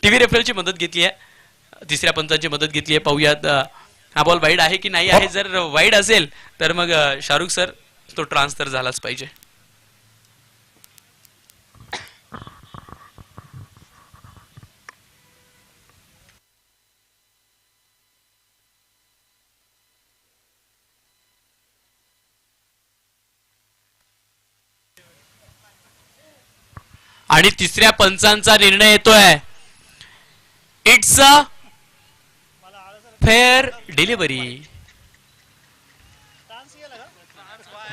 टीव्ही रेफरची मदत घेतली आहे, तिसऱ्या पंचांची मदत घेतली आहे. पाहूयात हा बॉल वाईड आहे की नाही आहे. जर वाईड असेल तर मग शाहरुख सर तो ट्रान्सफर झालाच पाहिजे. आणि तिसऱ्या पंचांचा निर्णय येतोय. It's a fair delivery.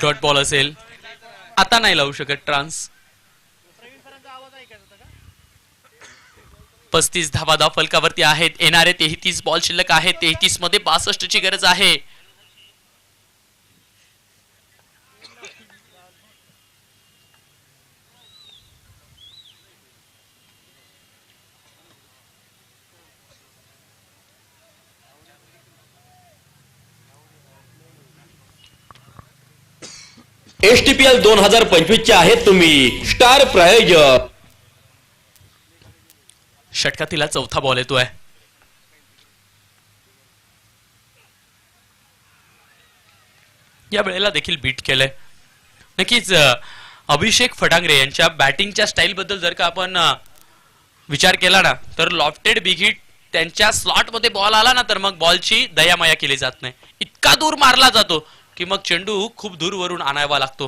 Dot ball असेल, आता नाही लावू शकत ट्रान्स. 35 धावा धाव फलकावरती आहेत. येणारे 33 बॉल शिल्लक आहेत. 33 मध्ये 62 ची गरज आहे. STPL 2025 चे आहेत तुम्ही स्टार प्रायोजक. षटकातील चौथा बॉल येतोय. या वेळेला देखील बीट केलंय. नक्कीच अभिषेक फटांगरे यांच्या बॅटिंगच्या स्टाईल बद्दल जर का आपण विचार केला ना, तर लॉफ्टेड बिग हिट त्यांच्या स्लॉट मध्ये बॉल आला ना, तर मग बॉलची दयामाया केली जात नाही. इतका दूर मारला जातो की मग चेंडू खूप दूरवरून आणावा लागतो,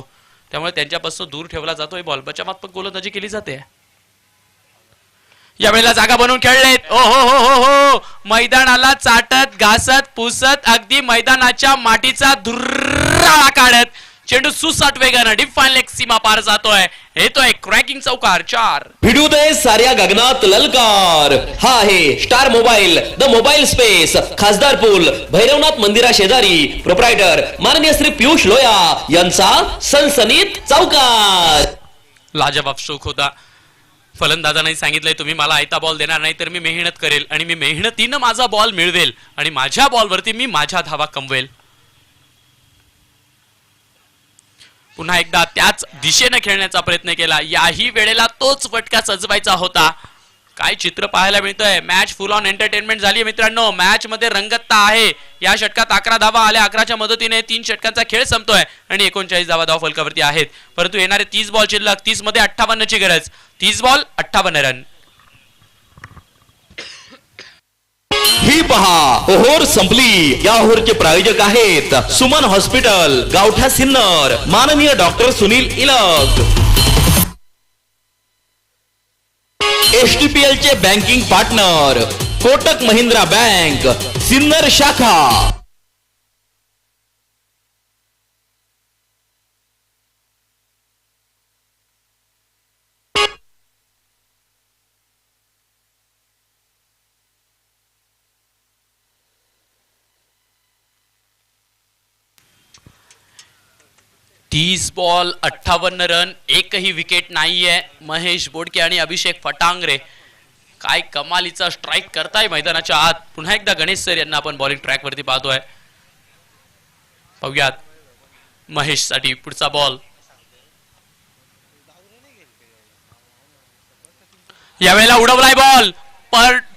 त्यामुळे त्यांच्यापासून दूर ठेवला जातोय बॉल. बचावात्मक गोलंदाजी केली जाते. यावेळेला जागा बनवून खेळलेत. ओ हो हो हो हो, मैदानाला चाटत घासत पुसत अगदी मैदानाच्या मातीचा धुर्राळा काढत चेंडू सुसाट वेगानं डिफाईन लेग सीमा पार जातोय. येतोय क्रॅकिंग चौकार. 4 भिडू दे साऱ्या गगनात ललकार. हा आहे star mobile, the mobile space, खासदार पूल, भैरवनाथ मंदिरा शेजारी. प्रोप्रायटर माननीय श्री पियुष लोया यांचा सनसनीत चौकार. लाजवाब स्ट्रोक होता. फलंदाजांनी सांगितलंय तुम्ही मला आयता बॉल देणार नाही तर मी मेहनत करेल आणि मी मेहनतीनं माझा बॉल मिळवेल आणि माझ्या बॉलवरती मी माझ्या धावा कमवेल. पुन्हा एकदा त्याच दिशेने खेळण्याचा प्रयत्न केला. याही वेळेला तोच फटका सजवायचा होता. काय चित्र पाहायला मिळतंय. मॅच फुल ऑन एंटरटेनमेंट झाली मित्रांनो. मॅच मध्ये रंगतता आहे. या षटकात 11 धावा आल्या. 11च्या मदतीने 3 षटकांचा खेळ संपतोय आणि 39 धावा धाव फलकावरती आहेत. परंतु येणारे 30 बॉल शिल्लक. 30 मध्ये 58 ची गरज. 30 बॉल 58 रन. ही पहा ओहोर संपली. या ओहोरचे प्रायोजक आहेत सुमन हॉस्पिटल, गावठा सिन्नर, माननीय डॉक्टर सुनील इलक. STPL चे banking partner Kotak Mahindra bank, Sinnar शाखा. तीस बॉल 58 रन. एकही विकेट नाहीये. महेश बोडके आणि अभिषेक फटांगरे काय कमालीचा स्ट्राईक करताय मैदानाच्या आत. पुन्हा एकदा गणेश सर यांना आपण बॉलिंग ट्रॅक वरती पाहतोय. पाहूयात महेश साठी पुढचा बॉल. यावेळेला उडवलाय बॉल.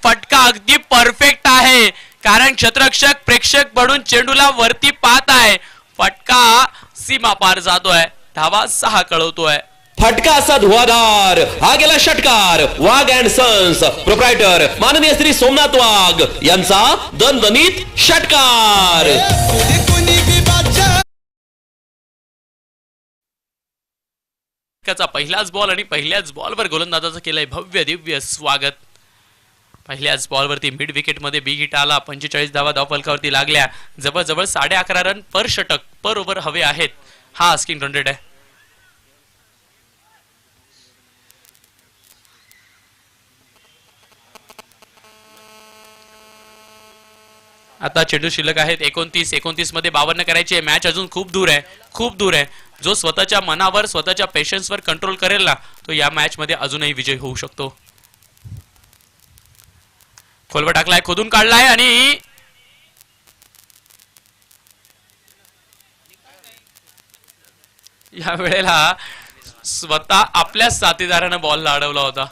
फटका अगदी परफेक्ट आहे, कारण क्षेत्ररक्षक प्रेक्षक बनून चेंडूला वरती पाहत आहे. फटका सीमा पार जातोय. धावा 6 कळवतोय. फटका असा धुवाधार. हा गेला षटकार. वाघ अँड सन्स, प्रोप्रायटर माननीय श्री सोमनाथ वाघ यांचा दणदणीत षटकार. पहिलाच बॉल आणि पहिल्याच बॉलवर गोलंदाजाचं केलंय भव्य दिव्य स्वागत. पहिल्याच बॉलवरती मिड विकेट मध्ये बिग हिट आला. 45 धावा धावफलकावरती लागल्या. जवळजवळ 11.5 रन पर षटक पर ओव्हर हवे आहेत. हा आस्किंग रन रेट आहे. आता चेंडू शिल्लक आहेत 29 मध्ये 52 करायचे. मॅच अजून खूप दूर आहे, खूप दूर आहे. जो स्वतःच्या मनावर स्वतःच्या पेशन्सवर कंट्रोल करेल ना, तो या मॅच मध्ये अजूनही विजय होऊ शकतो. खोलवर टाकलाय, खोदून काढलाय आणि या वेळेला स्वतः आपल्या साथीदारानं बॉलला अडवला होता.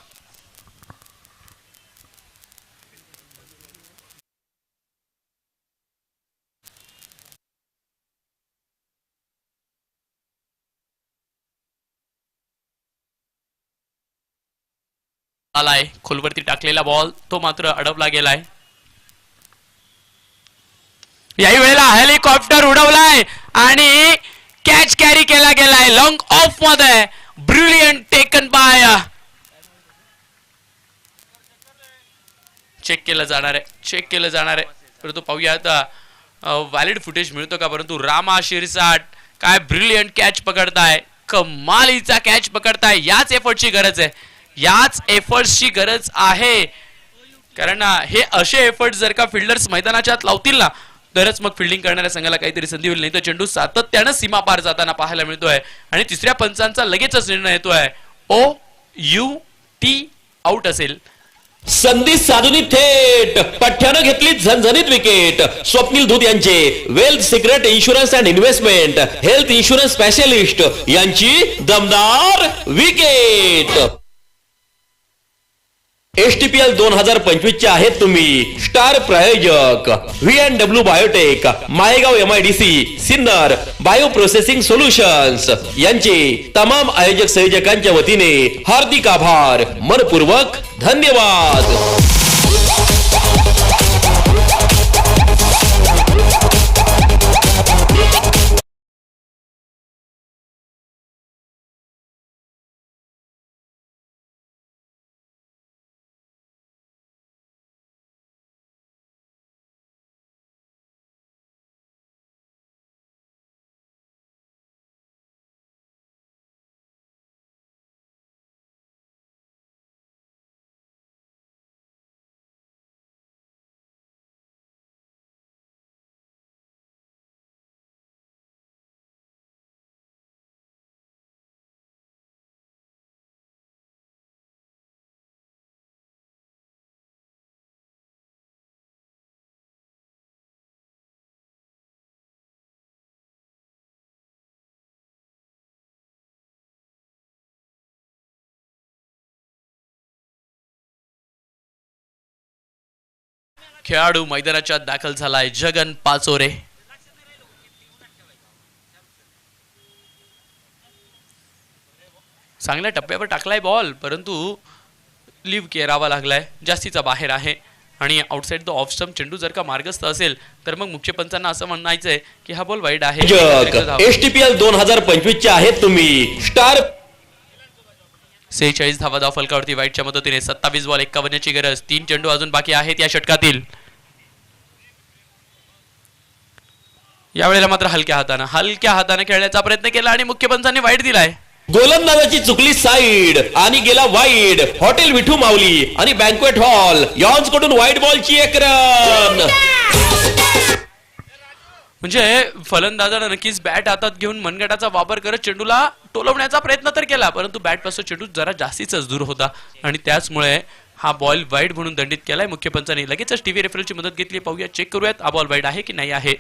आलाय खोलवरती टाकलेला बॉल, तो मात्र अडवला गेलाय. याही वेळेला हेलिकॉप्टर उडवलाय आणि कॅच कॅरी केला गेलाय लॉंग ऑफ मध्ये. Brilliant taken by. चेक केलं जाणार आहे परंतु पाहूया आता व्हॅलिड फुटेज मिळतो का. परंतु रामा शिरसाट काय ब्रिलियंट कॅच पकडताय, कमालीचा कॅच पकडताय. याच एफर्ट्सची गरज आहे कारण हे असे एफर्ट्स जर का फिल्डर्स मैदानाच्या आत लावतील ना तरच मग फिल्डिंग करणाऱ्या संघाला काहीतरी संधी होईल. नाही तर चेंडू सातत्यानं सीमा पार जाताना पाहायला मिळतोय आणि तिसऱ्या पंचांचा लगेचच निर्णय येतोय. OUT आउट असेल. संधी साधूनी थेट पठ्ठ्यानं घेतली झणझणीत विकेट. स्वप्नील धूत यांचे wealth secret insurance and investment health insurance specialist यांची दमदार विकेट. STPL 2025 चे आहेत तुम्ही स्टार प्रायोजक VNW biotech, Maygaon MIDC, Sinnar bio processing solutions यांचे तमाम आयोजक संयोजकांच्या वतीने हार्दिक आभार, मनपूर्वक धन्यवाद. खेळाडू मैदानाच्या दाखल झालाय जगन पाचोरे. चांगल्या टप्प्यावर टाकलाय बॉल परंतु लिव्ह करावा लागलाय, जास्तीचा बाहेर आहे आणि आउटसाइड द ऑफ स्टंप चेंडू जर का मार्गस्थ असेल तर मग मुख्य पंचांना असं म्हणायचंय की हा बॉल वाईड आहे. STPL 2025 चे आहेत तुम्ही स्टार. 46 धावा फलकावरती वाईटच्या मदतीने 27 बॉल 51 ची गरज. 3 चेंडू अजून बाकी आहेत या षटकातील. यावेळेला मात्र हलक्या हाताने खेळण्याचा प्रयत्न केला आणि मुख्य पंचांनी वाईट दिलाय. गोलंदाजाची चुकली साईड आणि गेला वाईड. हॉटेल विठू माऊली आणि बँक्वेट हॉल यॉन्स कडून वाईड बॉलची एक रन. म्हणजे फलंदाजानं नक्कीच बॅट हातात घेऊन मनगटाचा वापर करत चेंडूला टोलवण्याचा प्रयत्न तर केला परंतु बॅट पासून चेंडू जरा जास्तीच दूर होता आणि त्याचमुळे हा बॉल वाईड म्हणून दंडित केलाय मुख्य पंचांनी. लगेचच टीव्ही रेफरलची मदत घेतली. पाहूया, चेक करूयात हा बॉल वाईड आहे की नाही आहे.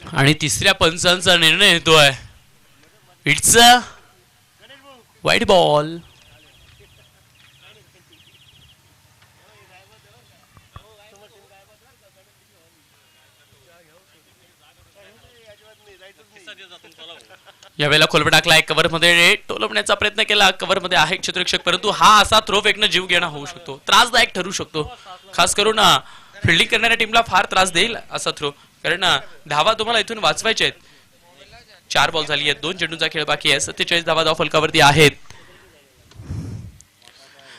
आणि तिसऱ्या पंचांचा निर्णय येतोय. It's a wide ball. यावेळेला खोलवर टाकलाय, कव्हर मध्ये टोलवण्याचा प्रयत्न केला. कव्हर मध्ये आहे क्षेत्ररक्षक परंतु हा असा थ्रो फेकणं जीव घेणं होऊ शकतो, त्रासदायक ठरू शकतो. खास करून फिल्डिंग करणाऱ्या टीमला फार त्रास देईल असा थ्रो. कारण धावा तुम्हाला इथून वाचवायच्या आहेत. 4 बॉल झाली आहेत, 2 चेंडूंचा खेळ बाकी आहे. 47 धावा धाव फलकावरती आहेत.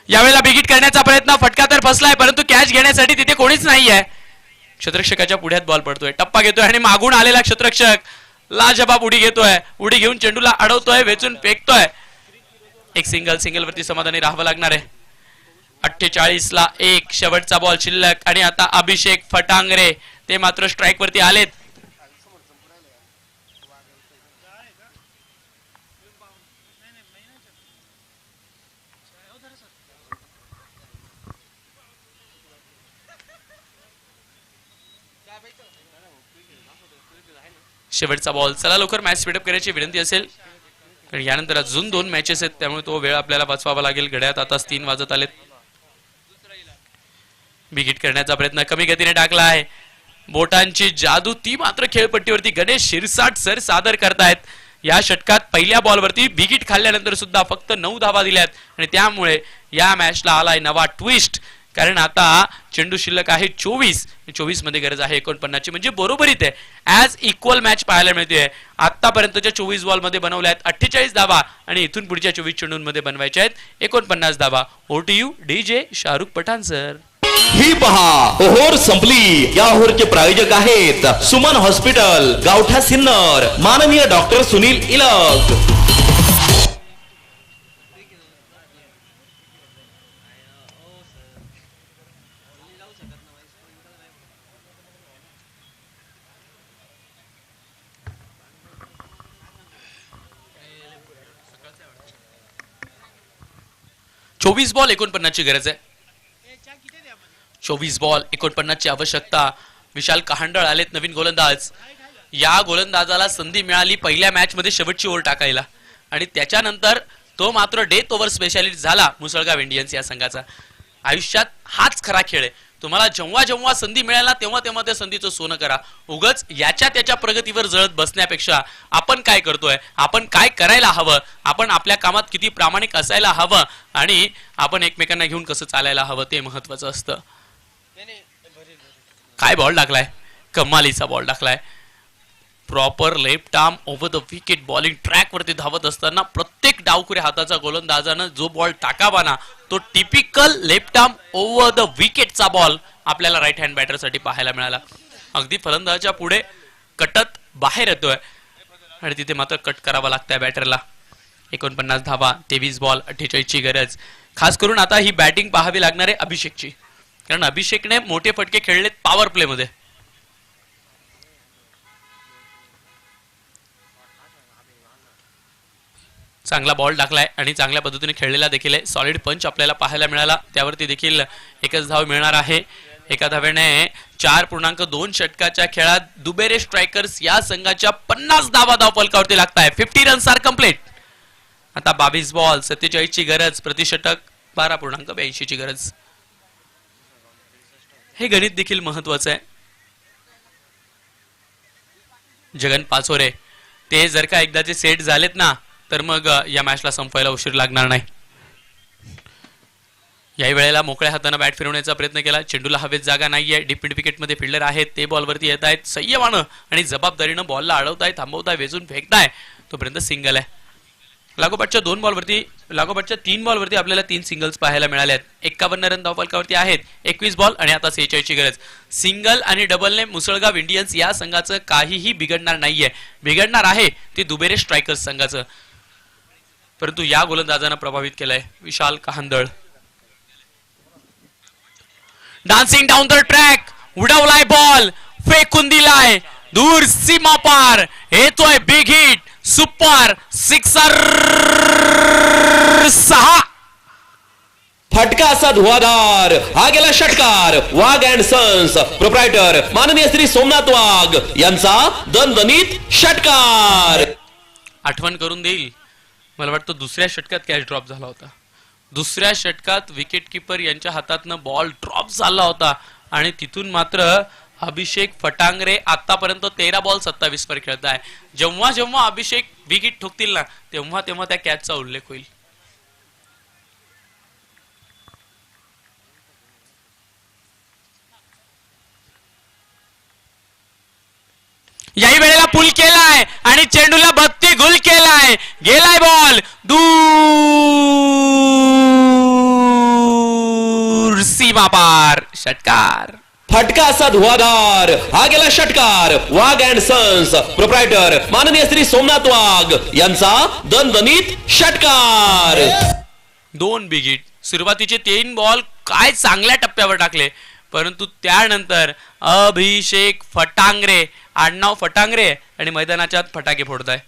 यावेळेला बिगिट करण्याचा प्रयत्न, फटका तर फसलाय परंतु कॅच घेण्यासाठी तिथे कोणीच नाहीये. क्षेत्ररक्षकाच्या पुढ्यात बॉल पडतोय, टप्पा घेतोय आणि मागून आलेला क्षेत्ररक्षक लाजबाब उडी घेतोय. उडी घेऊन चेंडूला अडवतोय, वेचून फेकतोय. एक सिंगल वरती समाधानी राहावं लागणार आहे. 48 ला 1 शेवटचा बॉल शिल्लक आणि आता अभिषेक फटांगरे ते मात्र स्ट्राईक वरती आलेत. शेवटचा बॉल. चला लवकर मॅच स्पीडअप करायची विनंती असेल, कारण यानंतर अजून 2 मॅचेस आहेत, त्यामुळे तो वेळ आपल्याला वाचवावा लागेल. घड्याळात आता 3 वाजत आलेत. बिगिट करण्याचा प्रयत्न कमी गतीने टाकला आहे. बोटांची जादू ती मात्र खेळपट्टीवरती गणेश शिरसाट सर सादर करतायत. या षटकात पहिल्या बॉलवरती बिगिट खाल्ल्यानंतर सुद्धा फक्त 9 धावा दिल्यात आणि त्यामुळे या मॅचला आलाय नवा ट्विस्ट. कारण आता चेंडू शिल्लक आहे 24 मध्ये गरज आहे 49 ची, म्हणजे बरोबरीत आहे. ऍज इक्वल मॅच पाहायला मिळते. आतापर्यंतच्या 24 बॉल मध्ये बनवल्या आहेत 48 धावा आणि इथून पुढच्या 24 चेंडूंमध्ये बनवायच्या आहेत 49 धावा. ओटीयू डीजे शाहरुख पठाण सर. ही पहा ओहोर संपली. या ओहोरचे प्रायोजक आहेत सुमन हॉस्पिटल, गावठा सिन्नर, माननीय डॉक्टर सुनील इलक. चोवीस बॉल 49 ची गरज आहे. 24 बॉल 49 ची आवश्यकता. विशाल कहांडळ आलेत नवीन गोलंदाज. या गोलंदाजाला संधी मिळाली पहिल्या मॅच मध्ये शेवटची ओव्हर टाकायला आणि त्याच्यानंतर तो मात्र डेथ ओव्हर स्पेशालिस्ट झाला मुसळगाव इंडियन्स या संघाचा. आयुष्यात हाच खरा खेळ आहे. तुम्हाला जेव्हा जेव्हा संधी मिळाला तेव्हा तेव्हा त्या संधीचं सोनं करा. उगच याच्या त्याच्या प्रगतीवर जळत बसण्यापेक्षा आपण काय करतोय, आपण काय करायला हवं, आपण आपल्या कामात किती प्रामाणिक असायला हवं आणि आपण एकमेकांना घेऊन कसं चालायला हवं ते महत्वाचं असतं. काय बॉल टाकलाय, कमालीचा बॉल टाकलाय. Proper left arm over the wicket bowling track वरती धावत असताना प्रत्येक डावखुऱ्या हाताचा गोलंदाजानं जो बॉल टाकावा ना तो typical left arm over the विकेटचा बॉल आपल्याला राईट हँड बॅटरसाठी पाहायला मिळाला. अगदी फलंदाजाच्या पुढे कटत बाहेर येतोय आणि तिथे मात्र कट करावा लागतंय बॅटरला. 49 धावा 23 बॉल 48 ची गरज. खास करून आता ही बॅटिंग पाहावी लागणार आहे अभिषेकची, कारण अभिषेकने मोठे फटके खेळलेत पॉवर प्ले मध्ये. चांगला बॉल टाकलाय आणि चांगल्या पद्धतीने खेळलेला देखील आहे. सॉलिड पंच आपल्याला पाहायला मिळाला, त्यावरती देखील एकच धाव मिळणार आहे. एका धावेने 4.2 षटकाच्या खेळात दुबेरे स्ट्रायकर्स या संघाच्या 50 धावा धाव फलकावरती लागताय. 50 रन्स आर कंप्लीट. आता 22 बॉल 47 ची गरज, प्रतिषटक 12.82 ची गरज. हे गणित देखील महत्वाचं आहे. जगन पाचोरे ते जर का एकदाचे सेट झालेत ना तर मग या मॅचला संपवायला उशीर लागणार नाही. याही वेळेला मोकळ्या हाताने बॅट फिरवण्याचा प्रयत्न केला. चेंडूला हवेत जागा नाहीये. डीप मिड विकेट मध्ये फिल्डर आहेत, ते बॉलवरती येत आहेत संयमानं आणि जबाबदारीनं बॉलला अडवताय, थांबवताय, वेचून फेकताय. तोपर्यंत सिंगल आहे. लागोपाठच्या 3 बॉलवरती आपल्याला 3 सिंगल्स पाहायला मिळाले आहेत. 51 रन धावफलकावरती आहेत. 21 बॉल आणि आता 46 ची गरज. सिंगल आणि डबलने मुसळगाव इंडियन्स या संघाचं काहीही बिघडणार नाहीये. बिघडणार आहे ते दुबेरे स्ट्रायकर्स संघाचं. परंतु या गोलंदाजानं प्रभावित केलंय Vishal Kahandal. Dancing down the track, उडवलाय बॉल, फेकून दिलाय दूर सीमा पार. येतोय बिग हिट, सुपर सिक्सर 6. फटका असा धुवाधार. हा गेला षटकार. वाघ अँड सन्स प्रोप्रायटर माननीय श्री सोमनाथ वाघ यांचा दणदणीत षटकार. आठवण करून देईल, मला वाटतं दुसऱ्या षटकात कॅच ड्रॉप झाला होता. दुसऱ्या षटकात विकेट किपर यांच्या हातातनं बॉल ड्रॉप झाला होता आणि तिथून मात्र अभिषेक फटांगरे आतापर्यंत 13 बॉल 27 वर खेळत आहे. जेव्हा जेव्हा अभिषेक विकेट ठोकतील ना तेव्हा तेव्हा त्या कॅचचा उल्लेख होईल. याही वेळेला पुल केलाय आणि चेंडूला बत्ती गुल केलाय. गेलाय बॉल दूर सीमा पार. षटकार. फटका असा धुवाधार. हा गेला षटकार. वाघ अँड सन्स प्रोप्रायटर माननीय श्री सोमनाथ वाघ यांचा दणदणीत षटकार. 2 बिगिट. सुरुवातीचे 3 बॉल काय चांगल्या टप्प्यावर टाकले, परंतु त्यानंतर अभिषेक फटांगरे, आडनाव फटांगरे, आणि मैदानाच्या आत फटाके फोडताय.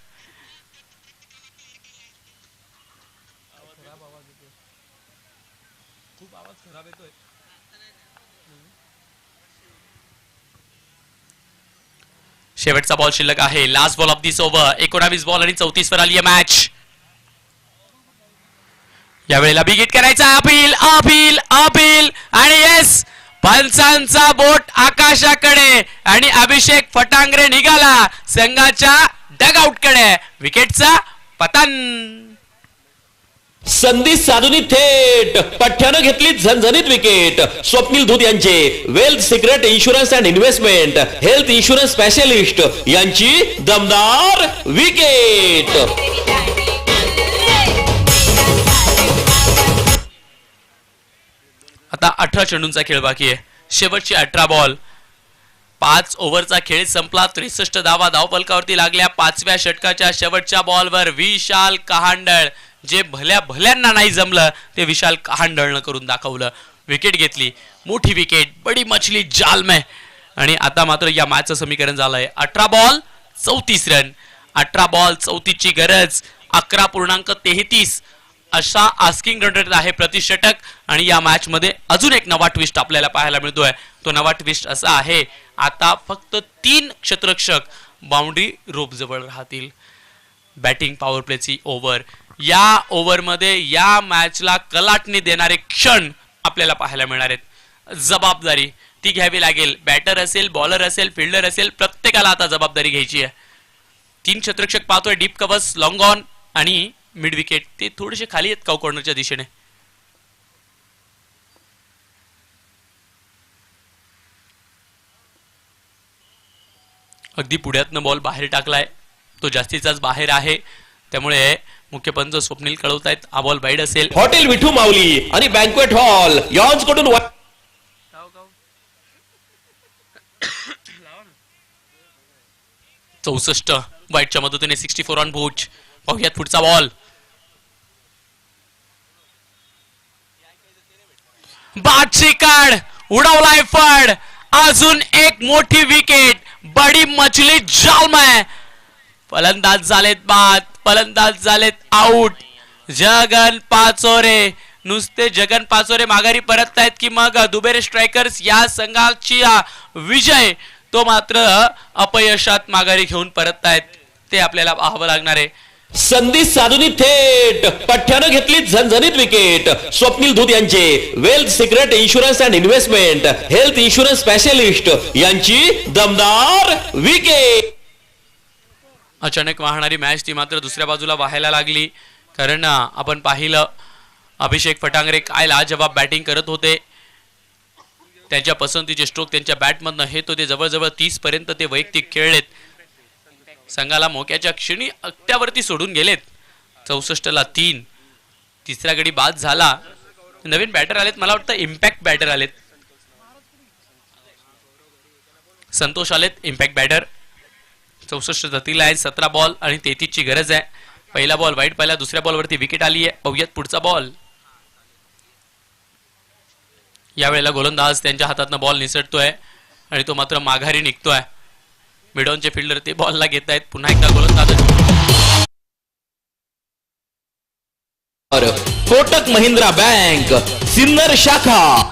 शेवटचा बॉल शिल्लक आहे. Last ball of this over. 19 ball आणि 34 वर आली आहे मॅच. यावेळेला बिगिट करायचा. अपील अपील अपील आणि येस, पंचांचा बोट आकाशाकडे आणि अभिषेक फटांगरे निघाला संघाच्या डगआउटकडे. विकेटचा पतन. संधी साधून थेट पठ्ठ्यानं घेतली झणझणीत विकेट. स्वप्नील धूत यांचे wealth secret insurance and investment health insurance specialist यांची दमदार विकेट. आता 18 चेंडूंचा खेळ बाकी आहे. शेवटचे 18 बॉल. 5 ओव्हरचा खेळ संपला. 63 धावा धावफलकावरती लागल्या. 5व्या षटकाच्या शेवटच्या बॉलवर विशाल कहांडळ, जे भल्या भल्यांना नाही जमलं ते विशाल कहांडळनं करून दाखवलं. विकेट घेतली. मोठी विकेट. बडी मछली जाल में. आणि आता मात्र या मॅचचं समीकरण झालंय 18 बॉल 34 रन. 18 बॉल 34 ची गरज. 11.33 अशा आस्किंग रन रेट आहे प्रति षटक. आणि या मॅच मध्ये अजून एक नवा ट्विस्ट आपल्याला पाहायला मिळतोय. तो नवा ट्विस्ट असा आहे, आता फक्त 3 क्षेत्ररक्षक बाउंड्री रोप जवळ राहतील. बॅटिंग पॉवर प्लेची ओव्हर. या ओव्हर मध्ये या मॅचला कलाटणी देणारे क्षण आपल्याला पाहायला मिळणार आहेत. जबाबदारी ती घ्यावी लागेल. बॅटर असेल, बॉलर असेल, फिल्डर असेल, प्रत्येकाला आता जबाबदारी घ्यायची आहे. 3 क्षेत्ररक्षक पाहतोय. डीप कव्हर्स, लॉंग ऑन आणि मिड विकेट. ते थोडेसे खाली आहेत काउ कॉर्नरच्या दिशेने. अगदी पुढ्यातनं बॉल बाहेर टाकलाय. तो जास्तीचाच बाहेर आहे, त्यामुळे मुख्य पंच स्वप्नील कळवतायत हा बॉल वाईड असेल. हॉटेल विठू माऊली आणि बँक्वेट हॉल यॉन्स कडून 64 वाईटच्या मदतीने 64 ऑन बोच. पाहुयात पुढचा बॉल. बादशी काढ. उडवलाय फड. अजून एक मोठी विकेट. बडी मछली जाल में. फलंदाज झालेत बाद. फलंदाज झालेत आउट. जगन पाचोरे, नुसते जगन पाचोरे माघारी परततायत की मग दुबेरे स्ट्रायकर्स या संघाची विजय तो मात्र अपयशात माघारी घेऊन परततायत. ते आपल्याला पाहावं लागणार आहे. संधी साधून थेट पठ्ठ्यानं घेतली झणझणीत विकेट. स्वप्नील धूत यांचे wealth secret insurance and investment health insurance specialist यांची दमदार विकेट. अचानक वाहणारी मॅच ती मात्र दुसऱ्या बाजूला वाहायला लागली, कारण आपण पाहिलं अभिषेक फटांगरे काय लाजवाब बॅटिंग करत होते. त्यांच्या पसंतीचे स्ट्रोक त्यांच्या बॅटमधनं हेत होते. जवळजवळ 30 पर्यंत ते वैयक्तिक खेळलेत. संघाला मोक्याच्या क्षणी अट्ट्यावरती सोडून गेलेत. 64ला 3. तिसरा गडी बाद झाला. नवीन बॅटर आलेत, मला वाटतं इम्पॅक्ट बॅटर आलेत. संतोष आलेत इम्पॅक्ट बॅटर. 64 गतीला आहे. 17 बॉल आणि 33 ची गरज आहे. पहिला बॉल वाईट पाहिला. दुसऱ्या बॉलवरती विकेट आली आहे. पाहूयात पुढचा बॉल. यावेळेला गोलंदाज त्यांच्या हातातनं बॉल निसटतोय आणि तो मात्र माघारी निघतोय. मिडॉनचे फिल्डर ते बॉलला घेत आहेत. पुन्हा एकदा गोलंदाज. कोटक महिंद्रा बँक सिन्नर शाखा.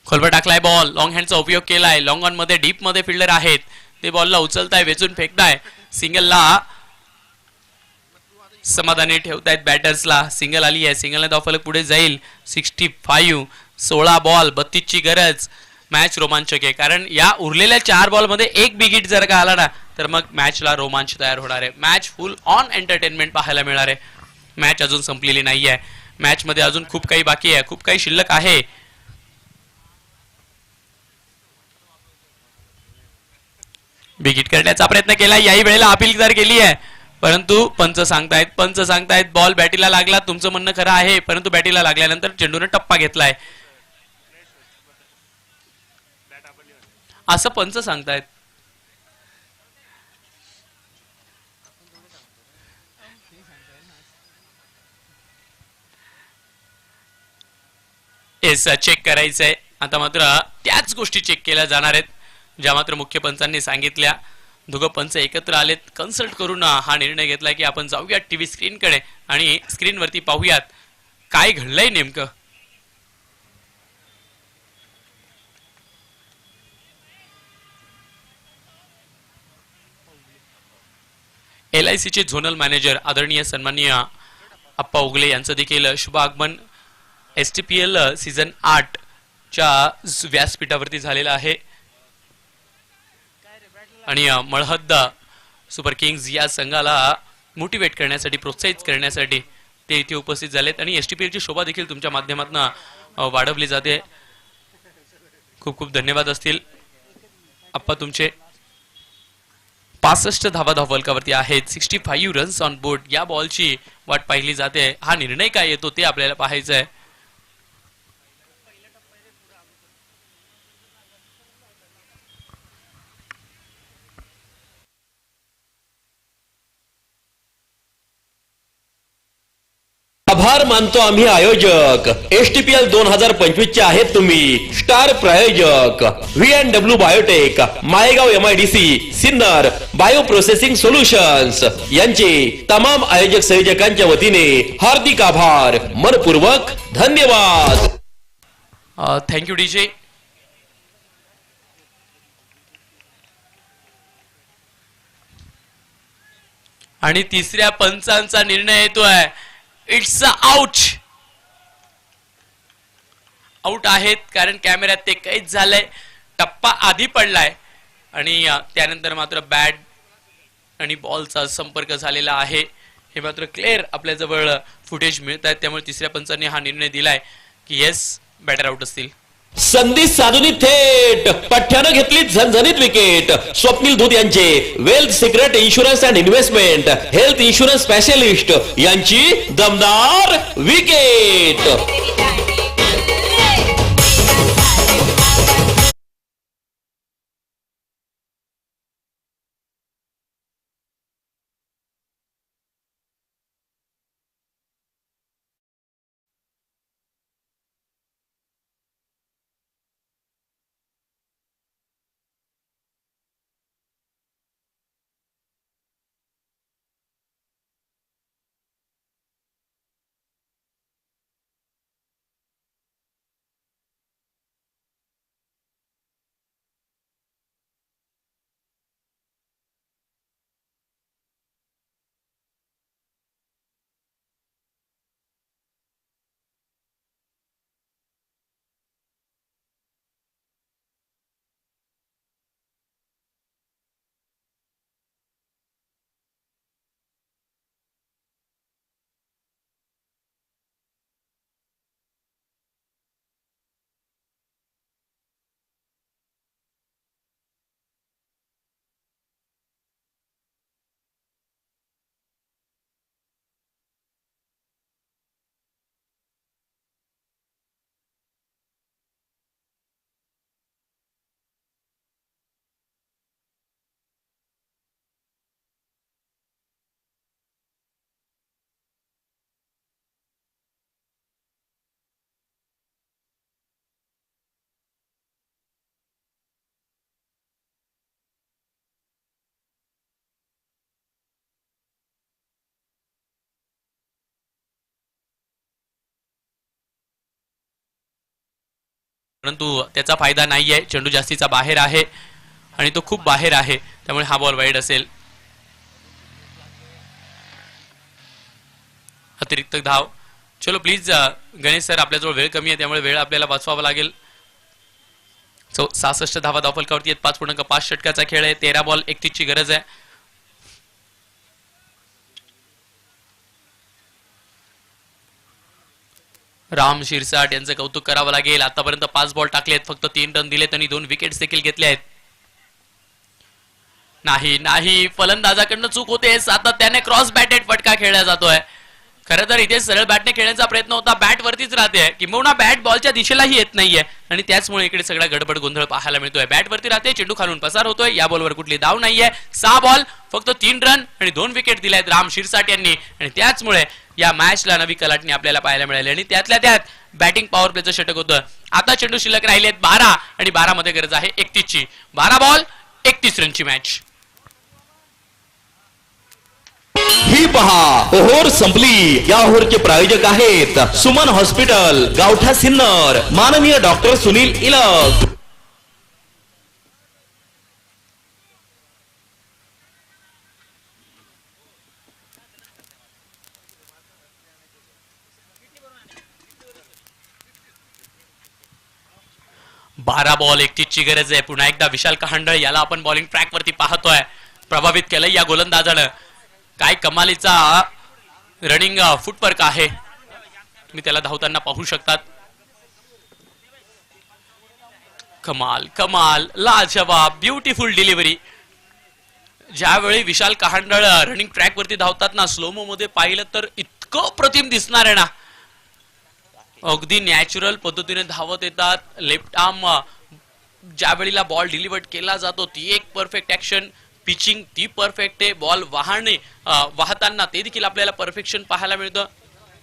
खोलवर टाकलाय बॉल. लॉंग हँडचा उपयोग केलाय. लॉंग ऑन मध्ये डीप मध्ये फिल्डर आहेत. ते बॉलला उचलताय, वेचून फेकताय. सिंगलला समाधानी ठेवतायत बॅटर्सला. सिंगल आली आहे. सिंगलने धावफलक पुढे जाईल. 65. 16 बॉल 32 ची गरज. मॅच रोमांचक आहे, कारण या उरलेल्या 4 बॉल मध्ये एक बिगिट जर का आला ना तर मग मॅचला रोमांच तयार होणार आहे. मॅच फुल ऑन एंटरटेनमेंट पाहायला मिळणार आहे. मॅच अजून संपलेली नाहीये. मॅच मध्ये अजून खूप काही बाकी आहे, खूप काही शिल्लक आहे. बिगिट करण्याचा प्रयत्न केला, याही वेळेला अपील केली आहे, परंतु पंच सांगतायत बॉल बॅटीला लागला. तुमचं म्हणणं खरं आहे, परंतु बॅटीला लागल्यानंतर चेंडूने टप्पा घेतलाय असं पंच सांगतायत. येस, चेक करायचंय आता. मात्र त्याच गोष्टी चेक केल्या जाणार आहेत ज्या मात्र मुख्य पंचांनी सांगितल्या. दोघं पंच एकत्र आलेत, कन्सल्ट करून हा निर्णय घेतला की आपण जाऊयात टीव्ही स्क्रीनकडे आणि स्क्रीनवरती पाहूयात काय घडलंय नेमकं. LIC चे झोनल मॅनेजर आदरणीय सन्माननीय अप्पा उगले यांचं देखील शुभ आगमन STPL सीझन 8 च्या व्यासपीठावरती झालेलं आहे आणि मळहद्द सुपर किंग्ज या संघाला मोटिवेट करण्यासाठी, प्रोत्साहित करण्यासाठी ते इथे उपस्थित झालेत आणि STPL ची शोभा देखील तुमच्या माध्यमातून वाढवली जाते. खूप खूप धन्यवाद असतील अप्पा तुमचे. 65 धावा फलकावरती आहेत, 65 रन्स ऑन बोर्ड. या बॉलची वाट पाहिली जाते. हा निर्णय काय येतो ते आपल्याला पाहायचं आहे. आभार मानतो आम्ही आयोजक. STPL 2025 चे आहेत तुम्ही स्टार प्रायोजक. V&W biotech, Maygaon MIDC, Sinnar bio processing solutions यांचे तमाम आयोजक संयोजकांच्या वतीने हार्दिक आभार, मनपूर्वक धन्यवाद. Thank you DJ. आणि तिसऱ्या पंचांचा निर्णय येतोय. It's out. आउट आहेत कारण कॅमेऱ्यात ते कैद झालंय. टप्पा आधी पडलाय आणि त्यानंतर मात्र बॅट आणि बॉलचा संपर्क झालेला आहे. हे मात्र क्लिअर आपल्या जवळ फुटेज मिळत आहेत. त्यामुळे तिसऱ्या पंचांनी हा निर्णय दिलाय की येस, बॅटर आउट असतील. संधी साधून थेट पठ्ठ्यानं घेतली झणझणीत विकेट. स्वप्नील धूत यांचे wealth secret insurance and investment health insurance specialist यांची दमदार विकेट. परंतु त्याचा फायदा नाहीये. चेंडू जास्तीचा बाहेर आहे आणि तो खूप बाहेर आहे, त्यामुळे हा बॉल वाईड असेल. अतिरिक्त धाव. चलो प्लीज गणेश सर, आपल्याजवळ वेळ कमी आहे त्यामुळे वेळ आपल्याला वाचवावा लागेल. 66 धावा धावफलकावरती आहेत. 5.5 षटकाचा खेळ आहे. 13 बॉल 31 ची गरज आहे. राम शिरसाट यांचं कौतुक करावं लागेल. आतापर्यंत 5 बॉल टाकलेत, फक्त 3 रन दिलेत आणि 2 विकेट्स देखील घेतले आहेत. नाही फलंदाजाकडनं चूक होते. सातत्याने क्रॉस बॅटेड फटका खेळला जातोय. खरं तर इथे सरळ बॅटने खेळण्याचा प्रयत्न होता, बॅट वरतीच राहते किंबहुना बॅट बॉलच्या दिशेलाही येत नाहीये आणि त्याचमुळे इकडे सगळा गडबड गोंधळ पाहायला मिळतोय. बॅट वरती राहते, चेंडू खालून पसार होतोय. या बॉलवर कुठली धाव नाहीये. 6 बॉल फक्त 3 रन आणि 2 विकेट दिल्यात राम शिरसाट यांनी आणि त्याचमुळे या मॅचला नवी कलाटणी आपल्याला पाहायला मिळाली आणि त्यातल्या त्यात बॅटिंग पॉवर प्लेचं षटक होतं. आता चेंडू शिल्लक राहिलेत 12 आणि 12 मध्ये गरज आहे 31 ची. 12 बॉल 31 रनची मॅच. ही पहा ओहोर संपली. या ओहोरचे प्रायोजक आहेत सुमन हॉस्पिटल, गावठा सिन्नर, माननीय डॉक्टर सुनील इलक. बारा बॉल 31 ची गरज आहे. पुन्हा एकदा विशाल कहांडळ याला आपण बॉलिंग ट्रॅक वरती पाहतोय. प्रभावित केलं या गोलंदाजानं. काय कमालीचा रनिंग फुटवर्क आहे, तुम्ही त्याला धावताना पाहू शकतात. कमाल लाजवाब ब्युटिफुल डिलिव्हरी. ज्यावेळी विशाल कहांडळ रनिंग ट्रॅक वरती धावतात ना, स्लोमो मध्ये पाहिलं तर इतकं प्रतिम दिसणार आहे ना. अगदी नॅचरल पद्धतीने धावत येतात. लेफ्ट आर्म ज्या वेळेला बॉल डिलिव्हर्ड केला जातो ती एक परफेक्ट ऍक्शन. पिचिंग ती परफेक्ट आहे. बॉल वाहताना ते देखील आपल्याला परफेक्शन पाहायला मिळतं.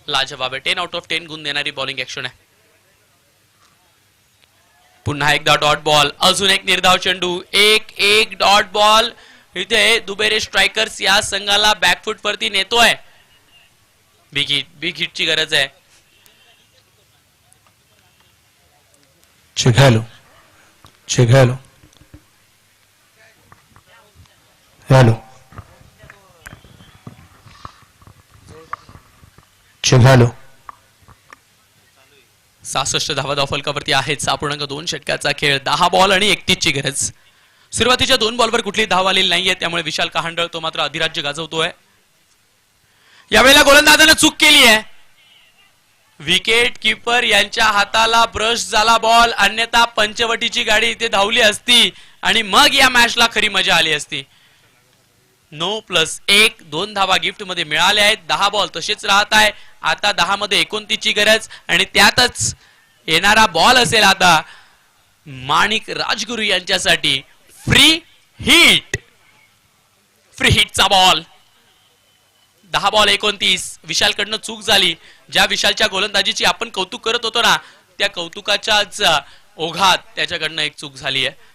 लाजवाब आहे. 10 आउट ऑफ 10 गुण देणारी बॉलिंग ऍक्शन आहे. पुन्हा एकदा डॉट बॉल, अजून एक निर्धाव चेंडू, एक डॉट बॉल. इथे दुबेरे स्ट्रायकर्स या संघाला बॅकफुट वरती नेतोय. बिग हिटची गरज आहे. Chegalo. Hello. Chegalo. 66 धावा धाव फलकावरती आहेत. 6.2 षटकाचा खेळ. 10 बॉल आणि 31 ची गरज. सुरुवातीच्या 2 बॉलवर कुठली धाव आलेली नाहीये, त्यामुळे विशाल कहांडळ तो मात्र अधिराज्य गाजवतोय. यावेळेला गोलंदाजानं चूक केली आहे. विकेट किपर यांच्या हाताला ब्रश झाला बॉल, अन्यथा पंचवटीची गाडी इथे धावली असती आणि मग या मॅचला खरी मजा आली असती. 9+1 2 धावा गिफ्ट मध्ये मिळाल्या आहेत. 10 बॉल तसेच राहत आहे. आता 10 मध्ये 29 ची गरज आणि त्यातच येणारा बॉल असेल आता माणिक राजगुरू यांच्यासाठी फ्री हिटचा बॉल. 10 बॉल 29. विशालकडनं चूक झाली. ज्या विशालच्या गोलंदाजीची आपण कौतुक करत होतो ना, त्या कौतुकाच्याच ओघात त्याच्याकडनं एक चूक झाली आहे.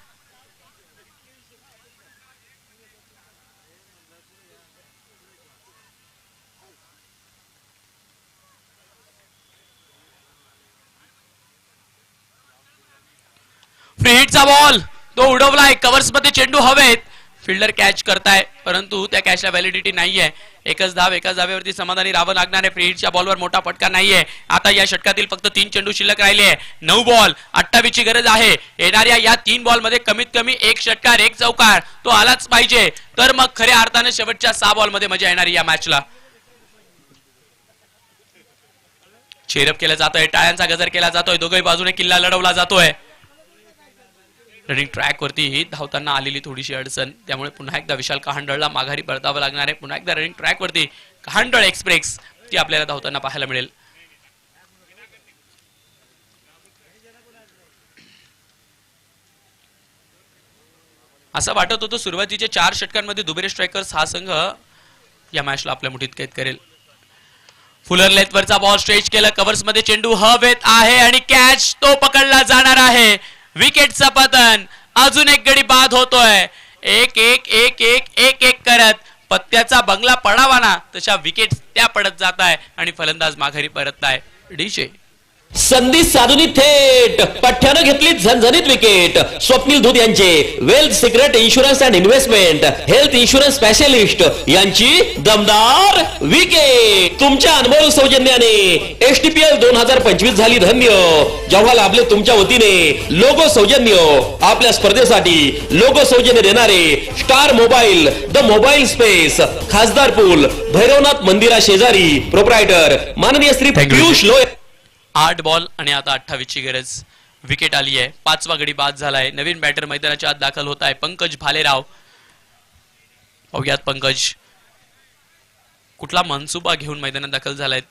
फ्री हिटचा बॉल तो उडवलाय. कव्हर्स मध्ये चेंडू हवेत. फिल्डर कॅच करताय, परंतु त्या कॅचला व्हॅलिडिटी नाहीये. एकाच धावेवरती समाधानी राहावं लागणार आहे. फ्री हिटच्या बॉलवर मोठा फटका नाहीये. आता या षटकातील फक्त 3 चेंडू शिल्लक राहिले. 9 बॉल 28 ची गरज आहे. येणाऱ्या या 3 बॉल मध्ये कमीत कमी 1 षटकार 1 चौकार तो आलाच पाहिजे, तर मग खऱ्या अर्थाने शेवटच्या 6 बॉल मध्ये मजा येणार या मॅचला. चेरअप केलं जातोय, टाळ्यांचा गजर केला जातोय, दोघही बाजूने किल्ला लढवला जातोय. रनिंग ट्रॅक वरती धावताना आलेली थोडीशी अडचण, त्यामुळे पुन्हा एकदा विशाल कहांडळला माघारी परतावं लागणार आहे. पुन्हा एकदा रनिंग ट्रॅक वरती कहांडळ एक्सप्रेस ती आपल्याला धावताना पाहायला मिळेल. असं वाटत होतं सुरुवातीच्या 4 षटकांमध्ये दुबेरे स्ट्रायकर्स हा संघ या मॅचला आपल्या मुठीत कैद करेल. फुलर लेथ वरचा बॉल स्ट्रेच केलं. कव्हर्स मध्ये चेंडू हवेत आहे आणि कॅच तो पकडला जाणार आहे. विकेटचं पतन. अजून एक गडी बाद होतोय. 1-1 करत पत्त्याचा बंगला पडावा ना तशा विकेट त्या पडत जात आहे आणि फलंदाज माघारी परतताय. डीजे संधी साधूनी थेट पठ्ठ्यानं घेतली झणझणीत विकेट. स्वप्नील धूत यांचे wealth secret insurance and investment health insurance specialist यांची दमदार विकेट. तुमच्या अनुभव सौजन्याने STPL 2025 झाली धन्य. जेव्हा लाभले तुमच्या वतीने लोगो सौजन्य. आपल्या स्पर्धेसाठी लोगो सौजन्य देणारे star mobile, the mobile space, खासदार पूल, भैरवनाथ मंदिरा शेजारी, प्रोप्रायटर माननीय श्री पियुष लोय. 8 बॉल आणि आता 28 ची गरज. विकेट आली आहे. 5वा गडी बाद झालाय. नवीन बॅटर मैदानाच्या आत दाखल होत आहे पंकज भालेराव. पाहूयात पंकज कुठला मनसुबा घेऊन मैदानात दाखल झालाय.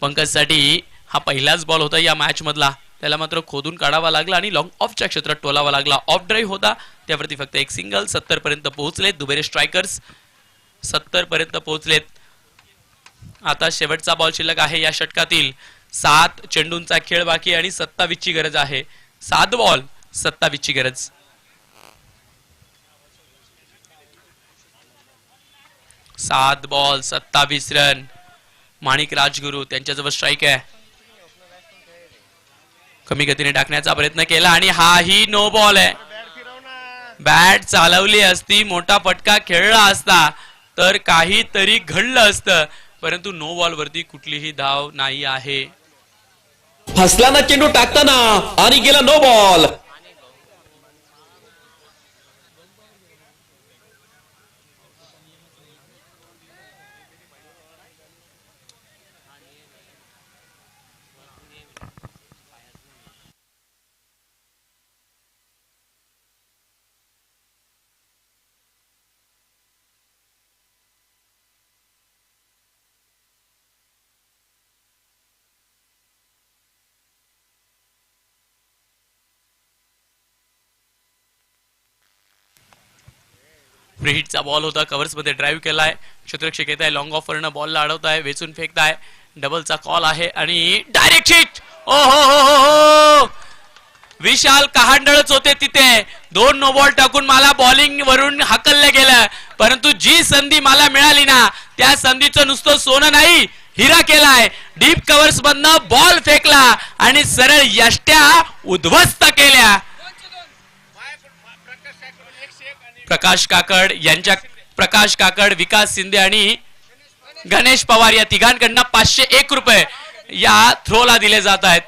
पंकजसाठी हा पहिलाच बॉल होता या मॅच मधला. त्याला मात्र खोदून काढावा लागला आणि लॉंग ऑफच्या क्षेत्रात टोलावा लागला. ऑफ ड्राईव्ह होता त्यावरती फक्त एक सिंगल. 70 पर्यंत पोहोचलेत दुबेरे स्ट्रायकर्स. 70 पर्यंत पोहोचलेत. आता शेवटचा बॉल शिल्लक आहे या षटकातील. 7 चेंडूंचा खेळ बाकी आणि 27 ची गरज आहे. 7 बॉल 27 ची गरज. सात बॉल 27 रन. माणिक राजगुरू त्यांच्याजवळ स्ट्राईक आहे. कमी गतीने टाकण्याचा प्रयत्न केला आणि हाही नो बॉल आहे. बॅट चालवली असती मोठा फटका खेळला असता तर काहीतरी घडलं असतं परंतु नो बॉल वरती कुठलीही धाव नाही आहे. फसला चेंडू टाकताना आणि गेला नो बॉल. फ्री हिटचा बॉल होता. कव्हर्स मध्ये ड्राईव्ह केलाय. क्षेत्ररक्षक येत आहे लॉंग ऑफरनं बॉलला अडवताय. वेचून फेकताय. डबलचा कॉल आहे आणि डायरेक्ट हिट. ओ हो हो हो. विशाल कहांडळच होते तिथे. 2 नो बॉल टाकून मला बॉलिंग वरून हाकललं गेलं परंतु जी संधी मला मिळाली ना त्या संधीचं नुसतं सोनं नाही हिरा केलाय. डीप कव्हर्स मधनं बॉल फेकला आणि सरळ यष्ट्या उद्ध्वस्त केल्या. प्रकाश काकड विकास शिंदे आणि गणेश पवार या तिघांकडनं 501 रुपये या थ्रोला दिले जात आहेत.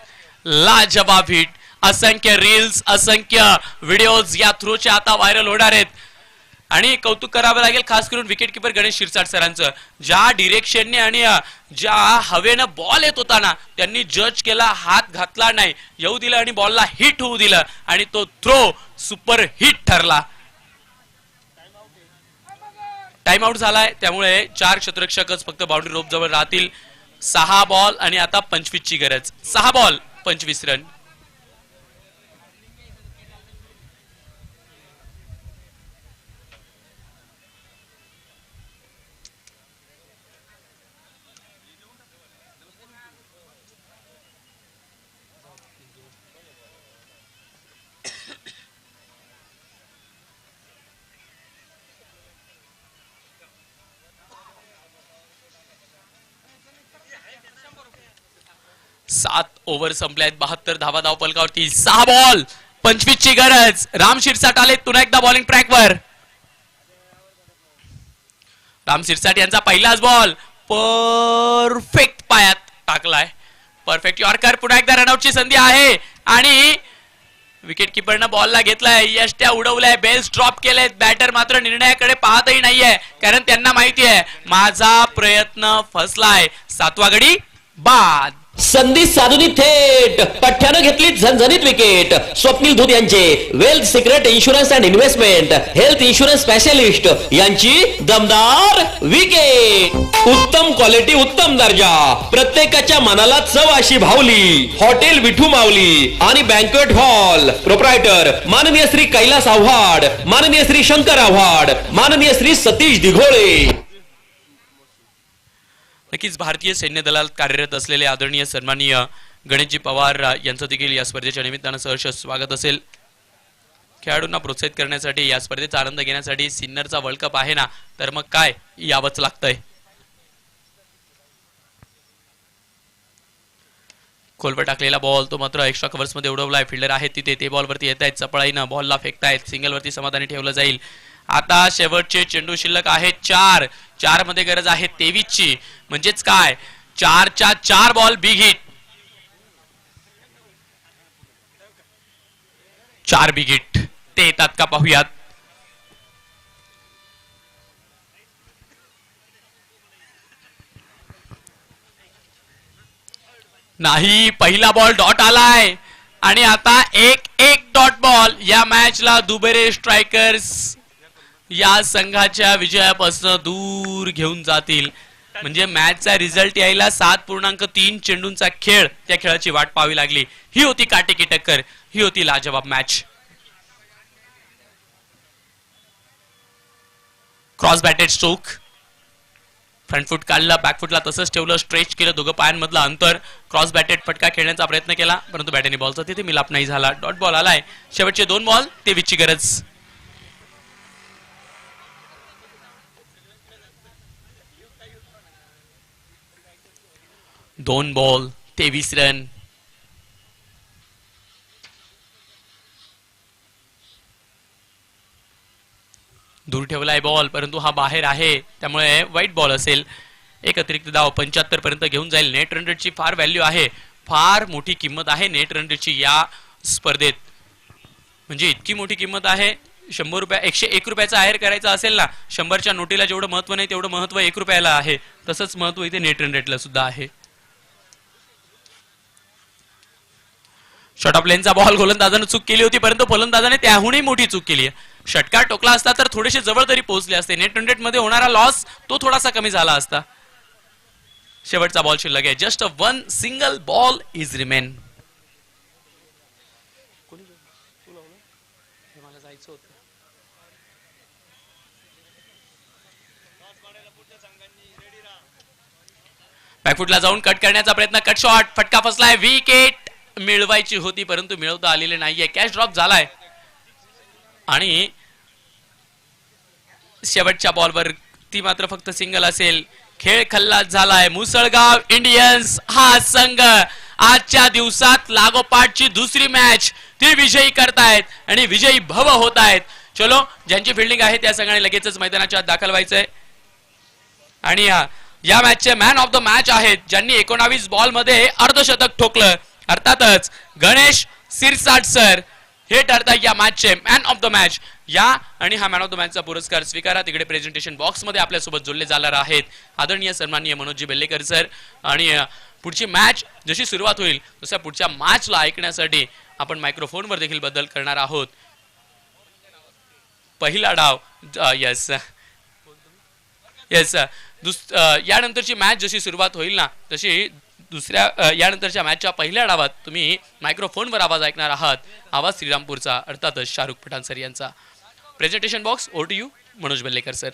लाजवाब हिट. असंख्य रील्स असंख्य व्हिडिओज या थ्रोचे आता व्हायरल होणार आहेत आणि कौतुक करावं लागेल खास करून विकेट किपर गणेश शिरसाट सरांचं. ज्या डिरेक्शनने आणि ज्या हवेनं बॉल येत होता ना त्यांनी जज केला. हात घातला नाही. येऊ दिलं आणि बॉलला हिट होऊ दिलं आणि तो थ्रो सुपर हिट ठरला. टाइम आउट झालाय त्यामुळे 4 क्षेत्ररक्षकच फक्त बाउंड्री रोप जवळ राहतील. 6 बॉल आणि आता 25 ची गरज. 6 बॉल 25 रन. सात ओव्हर संपल्यात. 72 धावा धावफलकावरती. 6 बॉल 25 ची गरज. राम शिरसाट आले पुन्हा एकदा बॉलिंग ट्रॅकवर. राम शिरसाट यांचा पहिलाच बॉल परफेक्ट पायात टाकलाय. Perfect yorker. पुन्हा एकदा रनआउटची संधी आहे आणि विकेट किपरनं बॉलला घेतलाय. यष्ट्या उडवलाय. बेल्स ड्रॉप केलेत. बॅटर मात्र निर्णयाकडे पाहतही नाहीये कारण त्यांना माहिती आहे माझा प्रयत्न फसलाय. 7वा गडी बाद. संधी साधूनी थेट पठ्ठ्यानं घेतली झणझणीत विकेट. स्वप्नील धूत यांचे wealth secret insurance and investment health insurance specialist यांची दमदार विकेट. उत्तम क्वालिटी उत्तम दर्जा प्रत्येकाच्या मनाला चव अशी भावली. हॉटेल विठू माऊली आणि बँक्वेट हॉल. प्रोप्रायटर माननीय श्री कैलास आव्हाड, माननीय श्री शंकर आव्हाड, माननीय श्री सतीश दिघोळे. नक्कीच भारतीय सैन्य दलात कार्यरत असलेले आदरणीय सन्माननीय गणेशजी पवार यांचं देखील या स्पर्धेच्या निमित्तानं सहर्ष स्वागत असेल. खेळाडूंना प्रोत्साहित करण्यासाठी या स्पर्धेचा आनंद घेण्यासाठी सिन्नरचा वर्ल्ड कप आहे ना तर मग काय यावंच लागतंय. खोलवर टाकलेला बॉल तो मात्र एक्स्ट्रा कव्हर्स मध्ये उडवलाय. फिल्डर आहेत तिथे ते बॉलवरती येत आहेत. चपळाईनं बॉलला फेकतायत. सिंगल वरती समाधानी ठेवलं जाईल. आता शेवटचे चेंडू शिल्लक आहेत 4. 4 मध्ये गरज आहे 23 ची म्हणजेच काय 4च्या 4 ball big hit. 4 big hit ते येतात का पाहूयात. नाही, पहिला बॉल डॉट आलाय आणि आता एक डॉट बॉल या मॅचला दुबेरे स्ट्रायकर्स या संघाच्या विजयापासून दूर घेऊन जातील. म्हणजे मॅचचा रिझल्ट यायला 7.3 चेंडूंचा खेळ, त्या खेळाची वाट पाहावी लागली. ही होती काटेकी टक्कर, ही होती लाजवाब match. Cross batted stroke, front foot काढला, बॅक फुटला तसंच ठेवलं, स्ट्रेच केलं दोघं पायांमधलं अंतर, क्रॉस बॅटेड फटका खेळण्याचा प्रयत्न केला परंतु बॅटेने बॉलचा तिथे मिलाप नाही झाला. डॉट बॉल आलाय. शेवटचे 2 बॉल, तेवीसची गरज. दोन बॉल 23 रन. दूर ठेवलाय बॉल परंतु हा बाहेर आहे त्यामुळे वाईट बॉल असेल. एक अतिरिक्त धाव 75 पर्यंत घेऊन जाईल. नेट रन रेटची फार व्हॅल्यू आहे, फार मोठी किंमत आहे नेट रन रेटची या स्पर्धेत. म्हणजे इतकी मोठी किंमत आहे. 100 रुपये 101 रुपयाचा आहेर करायचा असेल ना, 100च्या नोटीला जेवढं महत्व नाही तेवढं महत्व 1 रुपयाला आहे. तसंच महत्व इथे नेट रन रेटला सुद्धा आहे. शॉर्ट ऑफ लेनचा बॉल गोलंदाजाने चूक केली होती परंतु फलंदाजाने त्याहूनही मोठी चूक केली आहे. षटकार टोकला असता तर थोडेसे जवळ तरी पोहोचले असते. नेट रन रेट मध्ये होणारा लॉस तो थोडासा कमी झाला असता. शेवटचा बॉल शिल्लक आहे. Just 1 single ball is remain. बॅकफुटला जाऊन कट करण्याचा प्रयत्न, कट शॉट, फटका फसलाय. विकेट मिळवायची होती परंतु मिळवता आलेले नाहीये. कॅच ड्रॉप झालाय आणि शेवटच्या बॉलवर ती मात्र फक्त सिंगल असेल. खेळ खल्लास झालाय. मुसळगाव इंडियन्स हा संघ आजच्या दिवसात लागोपाठची दुसरी मॅच ती विजयी करतायत आणि विजयी भव होत आहेत. चलो, ज्यांची फिल्डिंग आहे त्या संघाने लगेचच मैदानाच्या आत दाखल व्हायचंय. आणि या मॅचचे मॅन ऑफ द मॅच आहेत ज्यांनी 19 बॉल मध्ये अर्धशतक ठोकलं. अर्थातच गणेश सिरसाट सर हे ठरतात या मॅचचे मॅन ऑफ द मॅच. या आणि हा मॅन ऑफ द मॅचचा पुरस्कार स्वीकारा. तिकडे प्रेझेंटेशन बॉक्स मध्ये आपल्यासोबत जोडले जाणार आहेत आदरणीय सन्माननीय मनोजी बेल्लेकर सर. आणि पुढची मॅच जशी सुरुवात होईल तसं पुढच्या मॅचला ऐकण्यासाठी आपण मायक्रोफोनवर देखील बदल करणार आहोत. पहिला डाव यस यानंतरची मॅच जशी सुरुवात होईल ना तशी दुसऱ्या यानंतरच्या मॅचच्या पहिल्या डावात तुम्ही मायक्रोफोनवर आवाज ऐकणार आहात. आवाज श्रीरामपूरचा, अर्थातच शाहरुख पठाण सर यांचा. Presentation box, over to you Manoj Bellekar sir.